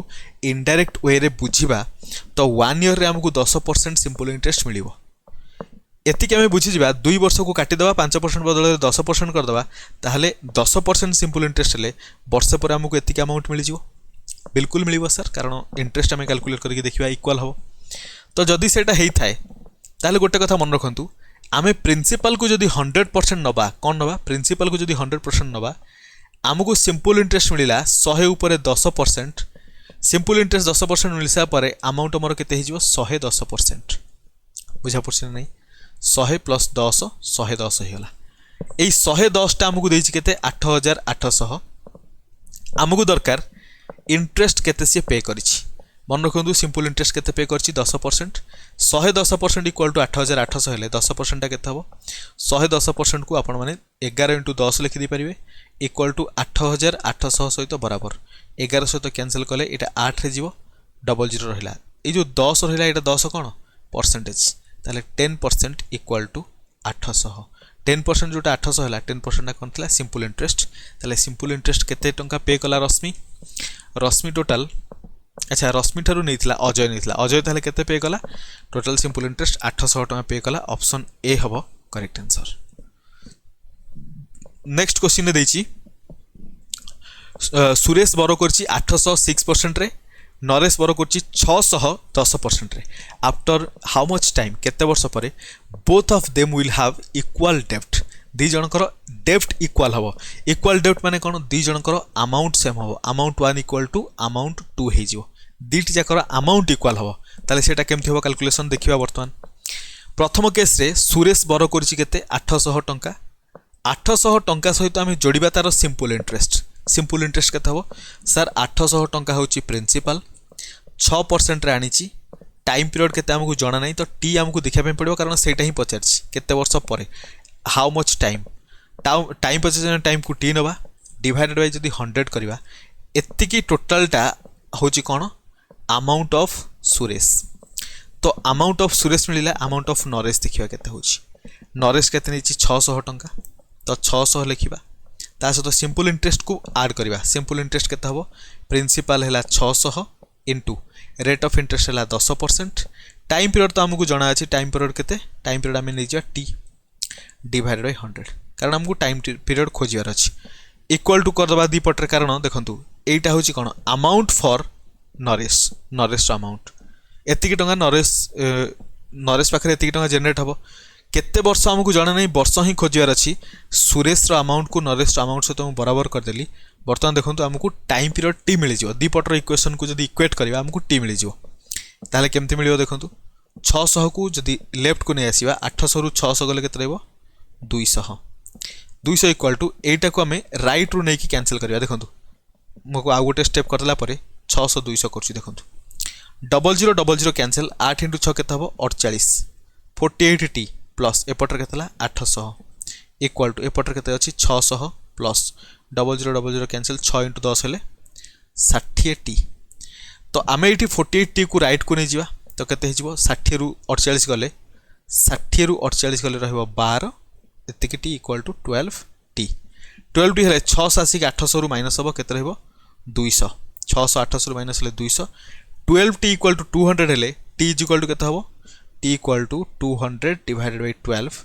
इनडायरेक्ट वे रे बुझिबा तो 1 ईयर रे हमको 10% सिंपल इंटरेस्ट मिलिबो एतिक हमें बुझी जिबा 2 वर्ष को काटी देबा 5% बदले 10% कर देबा ताहले 10% सिंपल इंटरेस्ट ले वर्ष पर हमको एतिक अमाउंट मिल जिवो बिल्कुल मिलिबो सर कारण इंटरेस्ट हमें कैलकुलेट करके देखिबा इक्वल हो तो जदि सेटा हेई थाए ताहले गोटे कथा मन रखंतु आमे प्रिंसिपल को जदि 100% नबा कौन नबा प्रिंसिपल को जदि 100% नबा आमको सिंपल इंटरेस्ट मिला 100 ऊपर 10% सिंपल इंटरेस्ट 10% मिलसा परे अमाउंट मोर केते हिजिवो 110% बुझा पड़छ नहीं 100 + 10 110 हेला एई 110 टा हमको देछि केते 8800 हमको दरकार इंटरेस्ट केते से पे करिछि मन रखु सिंपल इंटरेस्ट केते पे करछि 10% 110% इक्वल टू 8800 हेले 10% केते हबो 110% को आपण माने 11 × 10 लिखि दी परिबे इक्वल टू 8800 सहित बराबर 11 सहित कैंसिल कले एटा 8 रे जीवो 00 रहिला ए जो 10 रहिला एटा 10 कोन परसेंटेज ताले 10% इक्वल टू 800 10% जोटा 800 हैला 10% कोन थला सिंपल इंटरेस्ट ताले सिंपल इंटरेस्ट केते टंका पे कला रश्मि टोटल अच्छा रश्मि ठारू नहीं अजय ताले केते पे कला टोटल सिंपल इंटरेस्ट 800 टका पे कला ऑप्शन ए हबो करेक्ट आंसर नेक्स्ट क्वेश्चन ने देछि सुरेश बरो करछि 806% रे नरेश बरो करछि 610% रे आफ्टर हाउ मच टाइम केते वर्ष परे both of them will have equal डेब्ट दी जनकर डेब्ट इक्वल हबो इक्वल डेब्ट माने कोन दी जनकर अमाउंट सेम हबो अमाउंट 1 इक्वल टू अमाउंट 2 हे जिवो दीटी जाकर अमाउंट इक्वल हबो ताले सेटा केमथि हबो कैलकुलेशन देखिबा वर्तमान प्रथम केस रे सुरेश बरो करछि केते 800 टंका 800 टंका सहित आम जोड़िबा तार सिंपल इंटरेस्ट केते हबो सर 800 टंका होची प्रिंसिपल 6% रे आनीची टाइम पीरियड केते हमकु जाना नहीं तो टी हमकु देखिया पे पड़िबो कारण सेटा ही पचारछि केते वर्ष परे how much time time Pachar time को टी नबा डिवाइडेड बाय जदी 100 करबा एत्तिकी टोटल टा होची कोन अमाउंट ऑफ सुरेश तो अमाउंट ऑफ सुरेश मिलिला अमाउंट ऑफ नरेश देखिबा केते होची नरेश केते नीची 600 टंका तो 600 लिखिबा ता सहित सिंपल इंटरेस्ट को ऐड करबा सिंपल इंटरेस्ट केते हबो प्रिंसिपल हैला 600 इनटू रेट ऑफ इंटरेस्ट हैला 10% टाइम पीरियड तो हमकु जाना अछि टाइम पीरियड केते टाइम पीरियड हम नेजिया टी डिवाइडेड बाय 100 कारण हमकु टाइम पीरियड खोजियार अछि इक्वल टू कर दबा दी पटर कारण देखंतु एटा होची कोन अमाउंट फॉर नरेश अमाउंट एतिकी टंका नरेश पाखरे एतिकी टंका जनरेट हबो केते वर्ष हमकु जाना नहीं वर्ष ही खोजियार अछि सुरेश रो अमाउंट को नरेश रो अमाउंट सहित बराबर कर देली बर्तमान देखंतु हमकु टाइम पीरियड टी मिल जिवो दी पटर इक्वेशन को जदी इक्वेट करबा हमकु टी मिल जिवो ताले केमति मिलियो देखंतु 600 को जदी लेफ्ट को नै आसीबा 800 रु 600 गले केते रहबो 200 इक्वल टू एटा को हमें राइट रु नै की कैंसिल करबा देखंतु मको आ गोटे स्टेप करला परे 600 200 करछि देखंतु 00 कैंसिल 8 × 6 केते हबो 48 48 टी प्लस एपटर केतला 800 इक्वल टू एपटर केते अछि 600 प्लस 00 कैंसिल 6 × 10 हेले 60 टी तो आमे एठी 48 टी को राइट को नै जिवा तो केते हिजबो 60 रु 48 गले 60 रु 48 गले रहबो 12 एतिक टी इक्वल टू 12 टी हेले 680 800 रु माइनस हबो केते रहबो 200 600 800 रु माइनस हेले 200 12 टी इक्वल टू 200 हेले टी इक्वल टू केते हबो T equal to 200 divided by 12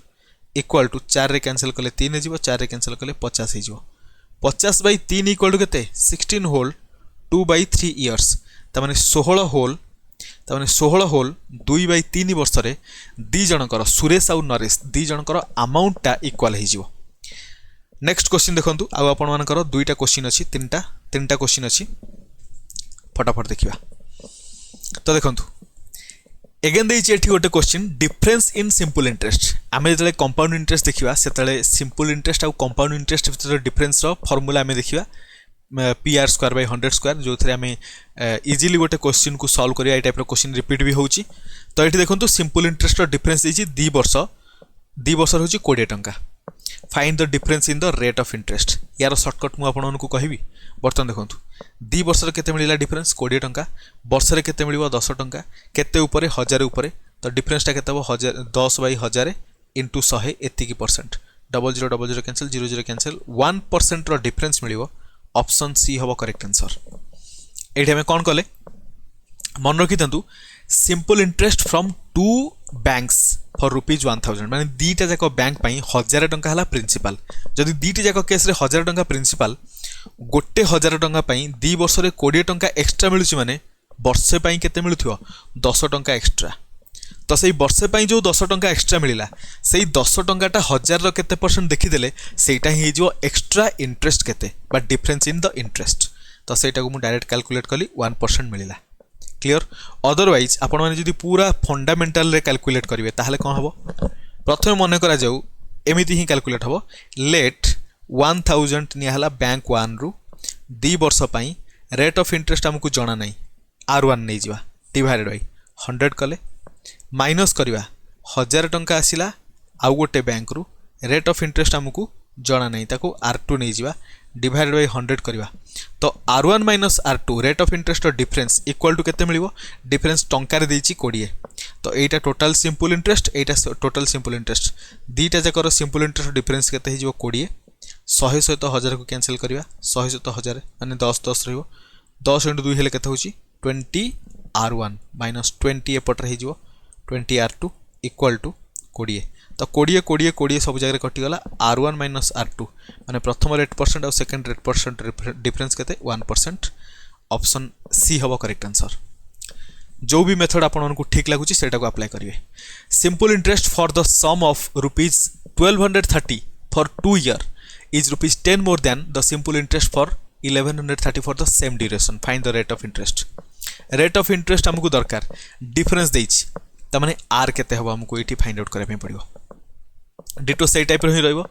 equal to 4 रे कैंसिल कले 3 हे जिवो 4 रे कैंसिल कले 50 हे जिवो 50/3 इक्वल टू केते 16 होल 2/3 इयर्स तामाने 16 होल 2/3 वर्ष रे दी जनकर सुरेश आउ नरेश दी जनकर अमाउंटटा इक्वल हो जिवो। नेक्स्ट क्वेश्चन देखंतु आ आपण मानकर दुईटा क्वेश्चन अछि तीनटा क्वेश्चन अछि फटाफट देखिबा। तो देखंतु एगेन देइछि एठी गोटे question difference in simple interest आमे जतले कंपाउंड इंटरेस्ट देखिबा सेतले सिंपल इंटरेस्ट आ कंपाउंड इंटरेस्ट भितर डिफरेंस रो फार्मूला आमे देखिबा PR²/100² जो थरे आमे इजीली गोटे क्वेश्चन को सॉल्व करिया ए टाइप रो क्वेश्चन रिपीट भी होउची। तो एठी देखंतु सिंपल इंटरेस्ट रो डिफरेंस देइछि 2 वर्ष होउची 20 टंका। Find the difference in the rate of interest यार शॉर्टकट मु आपन को कहबी। बर्तन देखंतु 2 वर्ष रे केते मिलिला डिफरेंस 20 टंका वर्ष रे केते मिलिबो 10 टंका केते ऊपर 1000 ऊपर तो डिफरेंस टा केते हो 10/1000 इनटू 100 एतिकी परसेंट 0000 कैंसिल 00 कैंसिल 1% रो डिफरेंस मिलिबो। ऑप्शन सी हबो करेक्ट आंसर। एठी हमें कोन कले मन रखि तंतु simple interest from 2 banks for ₹1000 माने दीटा जाको बैंक पई 1000 टंका हला प्रिंसिपल जदि दीटा जाको केस रे 1000 टंका प्रिंसिपल गोटे 1000 टंका पई 2 वर्ष रे 20 टंका एक्स्ट्रा मिलुची माने वर्षे पई केते मिलुथियो 10 टंका एक्स्ट्रा। तो सही वर्षे पई जो 10 टंका एक्स्ट्रा मिलिला सही 10 टंकाटा 1000 रो केते परसेंट देखि देले सेटा ही जो एक्स्ट्रा इंटरेस्ट केते बा डिफरेंस इन द इंटरेस्ट। तो सेटा को मु डायरेक्ट कैलकुलेट कली 1% मिलिला। क्लियर। अदरवाइज आपण माने जदी पूरा फंडामेंटल रे कैलकुलेट करिवे ताहले कोन हबो प्रथमे मन करा जाऊ एमिति ही कैलकुलेट हबो लेट 1000 निया हला बैंक 1 रु 2 वर्ष पई रेट ऑफ इंटरेस्ट हमकु जणा नै R1 नै जिवा डिवाइडेड बाय 100 कले माइनस करिवा 1000 टंका आसिला आउ गोटे बैंक रु रेट ऑफ इंटरेस्ट हमकु जणा नै ताको R2 नै जिवा डिवाइडेड बाय 100 करिवा तो R1 minus R2 rate of interest difference equal to केते मिलिवो डिफरेंस टंका रे देइची 20 तो एटा टोटल सिंपल इंटरेस्ट एटा टोटल सिंपल इंटरेस्ट दीटा जाकर सिंपल इंटरेस्ट डिफरेंस केते हे जिवो 20 100 सहित 1000 को कैंसिल करिवा 100 सहित 1000 माने 10 रहइबो 10 * 2 हेले केते होची 20 R1 माइनस 20 एपटर हे जिवो 20 R2 इक्वल टू 20 तो 20 सब जगह कटि गला R1 माइनस R2 माने प्रथम रेट परसेंट और सेकंड रेट परसेंट डिफरेंस केते 1%। ऑप्शन सी हबो करेक्ट आंसर। जो भी मेथड आपन को ठीक लागुची सेटा को अप्लाई करिवे। Simple interest for the sum of ₹1230 for 2 year is ₹10 more than the simple interest for 1130 for the same duration. Find the rate of interest. Rate of interest हमको दरकार डिफरेंस देइछि त माने r केते हबो हमको एठी फाइंड आउट करे पे पड़िबो। डिटो सेई टाइप रो ही रहइबो।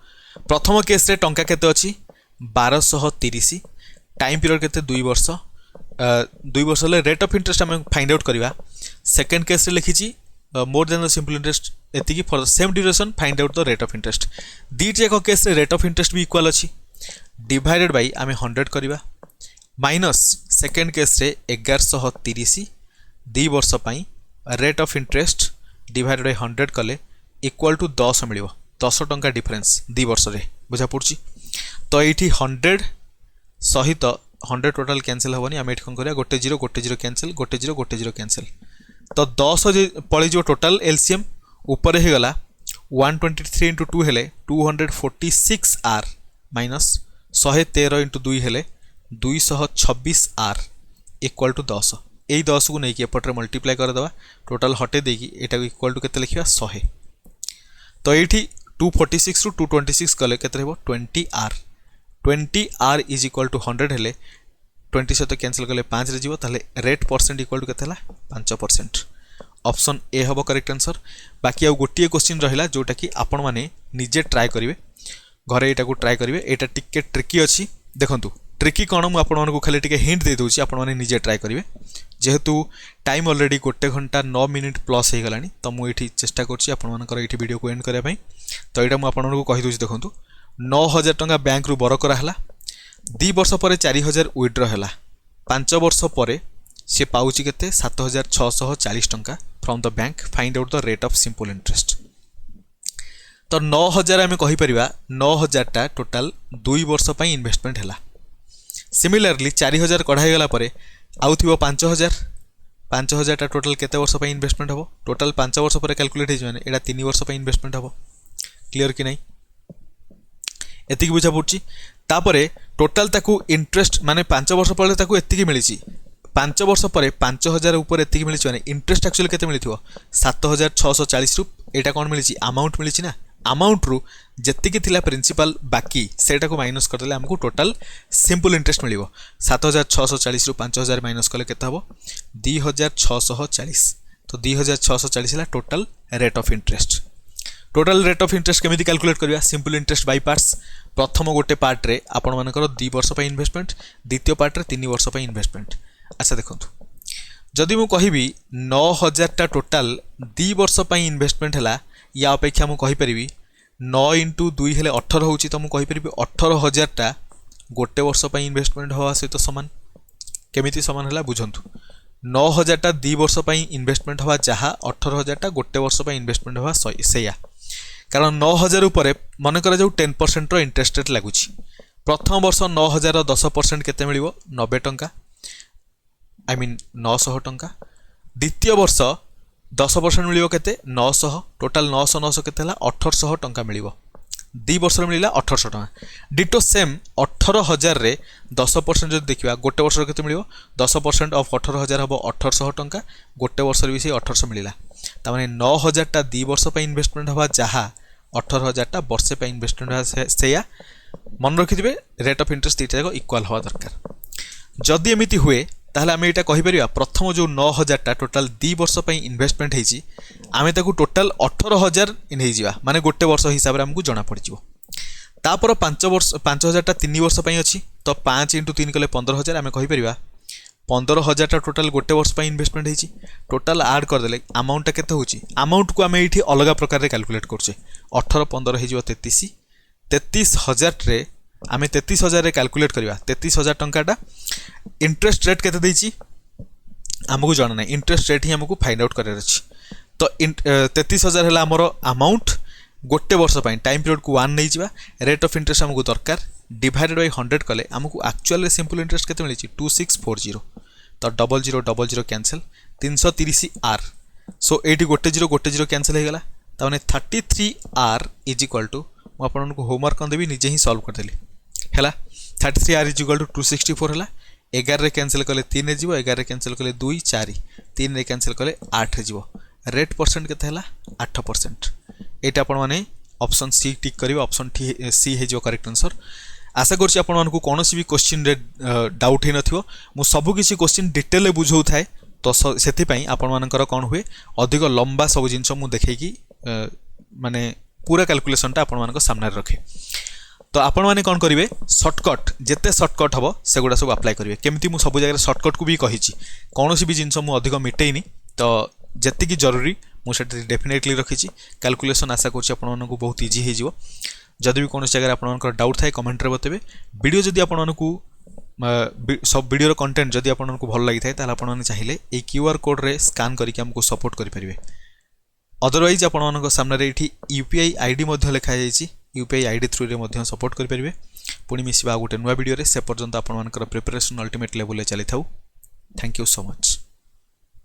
प्रथम केस रे टंका केते अछि 1230 टाइम पीरियड केते 2 वर्ष 2 वर्ष ले रेट ऑफ इंटरेस्ट हम फाइंड आउट करबा। सेकंड केस रे लिखिछि more than the simple interest एतिकी for the same duration find out the rate of interest. दीटा जाक केस रे रेट ऑफ इंटरेस्ट भी इक्वल अछि डिवाइडेड बाय आमे 100 करबा माइनस सेकंड केस रे 1130 2 वर्ष पई rate of interest divided bye 100 कले इक्वल टू 10 मिलिबो 10 टंका डिफरेंस 2 वर्ष रे बुझा पड़छि। तो एठी 100 सहित 100 टोटल कैंसिल होबनी आमे एठी कोन करिया गोटे 0 कैंसिल गोटे 0 कैंसिल तो 10 पळि जो टोटल एलसीएम ऊपर हे गला 123 * 2 हेले 246 R माइनस 113 * 2 हेले 226 R इक्वल टू 10 एई 10 को नै कि एपटरे मल्टीप्लाई कर दबा टोटल हटे देकी एटा को इक्वल टू केते लिखिबा 100। तो एठी 246 * 226 कले केते रहबो 20 R इज इक्वल टू 100 हेले 20 सहित कैंसिल कले 5 रे जीवो ताले रेट परसेंट इक्वल टू केते हला 5%। ऑप्शन ए हबो करेक्ट आंसर। बाकी आ गोटिए क्वेश्चन रहिला जोटा कि आपण माने निजे ट्राई करिवे घरे एटा को ट्राई करिवे। एटा टिके ट्रिकी अछि देखंतु ट्रिकी कोन मु आपण मानको खाली टिके हिंट दे दोछि आपण माने निजे ट्राई करिवे जेहेतु टाइम ऑलरेडी 1 घंटा 9 मिनिट प्लस हे गलानी तो मु एठी चेष्टा करछि आपण मानकर एठी वीडियो को एंड करिया पई। तो एटा मु आपण मानको कहि दोछि देखंतु 9000 टंका बैंक रु बर करा हला 2 वर्ष पर 4000 विथड्रॉ हला 5 वर्ष पर से पाउची केते 7640 टंका from the bank find out the rate of simple interest. तो 9000 आमे कहि परिबा 9000 टा टोटल 2 वर्ष पई इन्वेस्टमेंट हला। सिमिलरली 4000 कढाई गला परे आउथिबो 5000 टा टोटल केते वर्ष पई इन्वेस्टमेंट हबो टोटल 5 वर्ष पर कैलकुलेट हे जने एडा 3 वर्ष पई इन्वेस्टमेंट हबो। क्लियर कि नै एतिक बुझा पड़छि। तापरे टोटाल ताकू इंटरेस्ट माने 5 वर्ष पड़े ताकू एतिकी मिली 5 वर्ष पर 5000 ऊपर एतिकी मिली माने इंटरेस्ट एक्चुअली केते मिलिथिवो 7640 रु एटा कोन मिली अमाउंट मिली ना अमाउंट रु जेतिकी थिला प्रिंसिपल बाकी सेटा को माइनस कर देले हमको टोटल सिंपल इंटरेस्ट मिलिवो 7640 रु 5000 माइनस कले केते हबो 2640 तो 2640 है total rate of interest. Total rate of interest केमिति कैलकुलेट करबा सिंपल इंटरेस्ट बाय पार्ट्स। प्रथम गोटे पार्ट रे आपण मानकर 2 वर्ष पई इन्वेस्टमेंट, द्वितीय पार्ट रे 3 वर्ष पई इन्वेस्टमेंट। अच्छा देखंतु जदि मु कहिबी 9000 टा टोटल 2 वर्ष पई इन्वेस्टमेंट हला या अपेक्षा मु कहि परिबी 9 × 2 हेले 18 होची तो मु कहि परिबी 18000 टा गोटे वर्ष पई इन्वेस्टमेंट होवा सहित समान। केमिति समान हला बुझंतु 9000 टा 2 वर्ष पई इन्वेस्टमेंट हवा जहा 18000 टा गोटे वर्ष पई इन्वेस्टमेंट हवा सेया कारण 9000 ऊपर मन करा जाऊ 10% रो इंटरेस्ट रेट लागुची। प्रथम वर्ष 9000 रो 10% केते मिलिवो 90 टंका आई मीन 900 टंका। द्वितीय वर्ष 10% मिलिवो केते 900 टोटल 900 केते हला 1800 टंका मिलिवो। 2 वर्ष मिलिला 1800 टंका। डिटो सेम 18000 रे 10% जो देखिबा गोटे वर्ष केते मिलिवो 10% ऑफ 18000 हबो 1800 टंका गोटे वर्ष भी से 1800 मिलिला। ता माने 9000 टा 2 वर्ष पे इन्वेस्टमेंट हवा जहा 18000 टा वर्ष पे इन्वेस्टमेंट हवा सेया मन रखिथिबे रेट ऑफ इंटरेस्ट इटा को इक्वल हवा दरकार। जदि एमिति हुए ताहले आमे एटा कहि परिबा प्रथम जो 9000 टा टोटल 2 वर्ष पे इन्वेस्टमेंट हेची आमे ताकू टोटल 18000 इन हे जिवा माने गोटे वर्ष हिसाब रे हमकु जणा पड़ जिवो। तापर 5 वर्ष 5000 टा 3 वर्ष पे अछि तो 5 × 3 कले 15000 आमे कहि परिबा 15000 टा टोटल गोटे वर्ष पे इन्वेस्टमेंट हेची टोटल ऐड कर देले अमाउंट केते होची अमाउंट को आमे एठी अलग प्रकार रे कैलकुलेट करछे 18 15 हे जिवो 33000 रे आमे 33000 रे कैलकुलेट करबा 33000 टंकाटा इंटरेस्ट रेट केते देछि हमकु जाना नै इंटरेस्ट रेट ही हमकु फाइंड आउट करे अछि। तो 33000 हला हमरो अमाउंट गोटे वर्ष पई टाइम पीरियड को 1 नै जिबा रेट ऑफ इंटरेस्ट हमकु दरकार डिवाइडेड बाय 100 कले हमकु एक्चुअल सिंपल इंटरेस्ट केते मिलिछि 2640 तो 0000 कैंसिल 330 आर सो एटी गोटे जीरो कैंसिल हो गला ता माने 33 आर इज इक्वल टू मु आपन को होमवर्क कर देबी निजे ही सॉल्व कर देली हैला 33 आर इज इक्वल टू 264 हैला 11 रे कैंसिल कले 3 रे जीवो 11 रे कैंसिल कले 2 4 3 रे कैंसिल कले 8 रे जीवो रेट परसेंट केते हैला 8%। एटा आपन माने ऑप्शन सी टिक करिवे ऑप्शन सी हे जो करेक्ट आंसर। आशा करछि आपन मानकु कोनोसी भी क्वेश्चन रे डाउट हे नथिवो मु सब किछि क्वेश्चन डिटेल बुझौ थाए तो सेति पई आपन मानकर कोन हुए अधिक लंबा सब जिंस मु देखै कि माने पूरा कैलकुलेशन ता आपन मानक सामने रखे तो आपण माने कोन करिवे शॉर्टकट जेते शॉर्टकट हबो सेगुडा सब अप्लाई करिवे केमती मु सब जगह शॉर्टकट को भी कहिछि कोनोसी भी जिंस मु अधिक मिटेइनी तो जेति की जरूरी मु सेट डेफिनेटली रखिछि कैलकुलेशन आशा करछि आपण मानकु बहुत इजी हे जिवो। जदि भी कोनोसी जगह आपण मानकर डाउट थाए कमेंट रे बतेबे वीडियो जदि आपण मानकु सब वीडियो रो कंटेंट जदि आपण मानकु भल लागि थाए ताले आपण माने चाहिले ए क्यूआर कोड रे स्कैन करके हमकु सपोर्ट करि परिबे। अदरवाइज आपण मानक सामने रे एठी यूपीआई आईडी मध्ये लिखा जायछि यूपीआई आईडी थ्रू रे मध्ये सपोर्ट करि परिबे। पुणी मिसिबा गोटे नुवा वीडियो रे से पर्यंत आपण मानकर प्रिपरेशन अल्टीमेट लेवल ले चली थाउ। Thank you so much.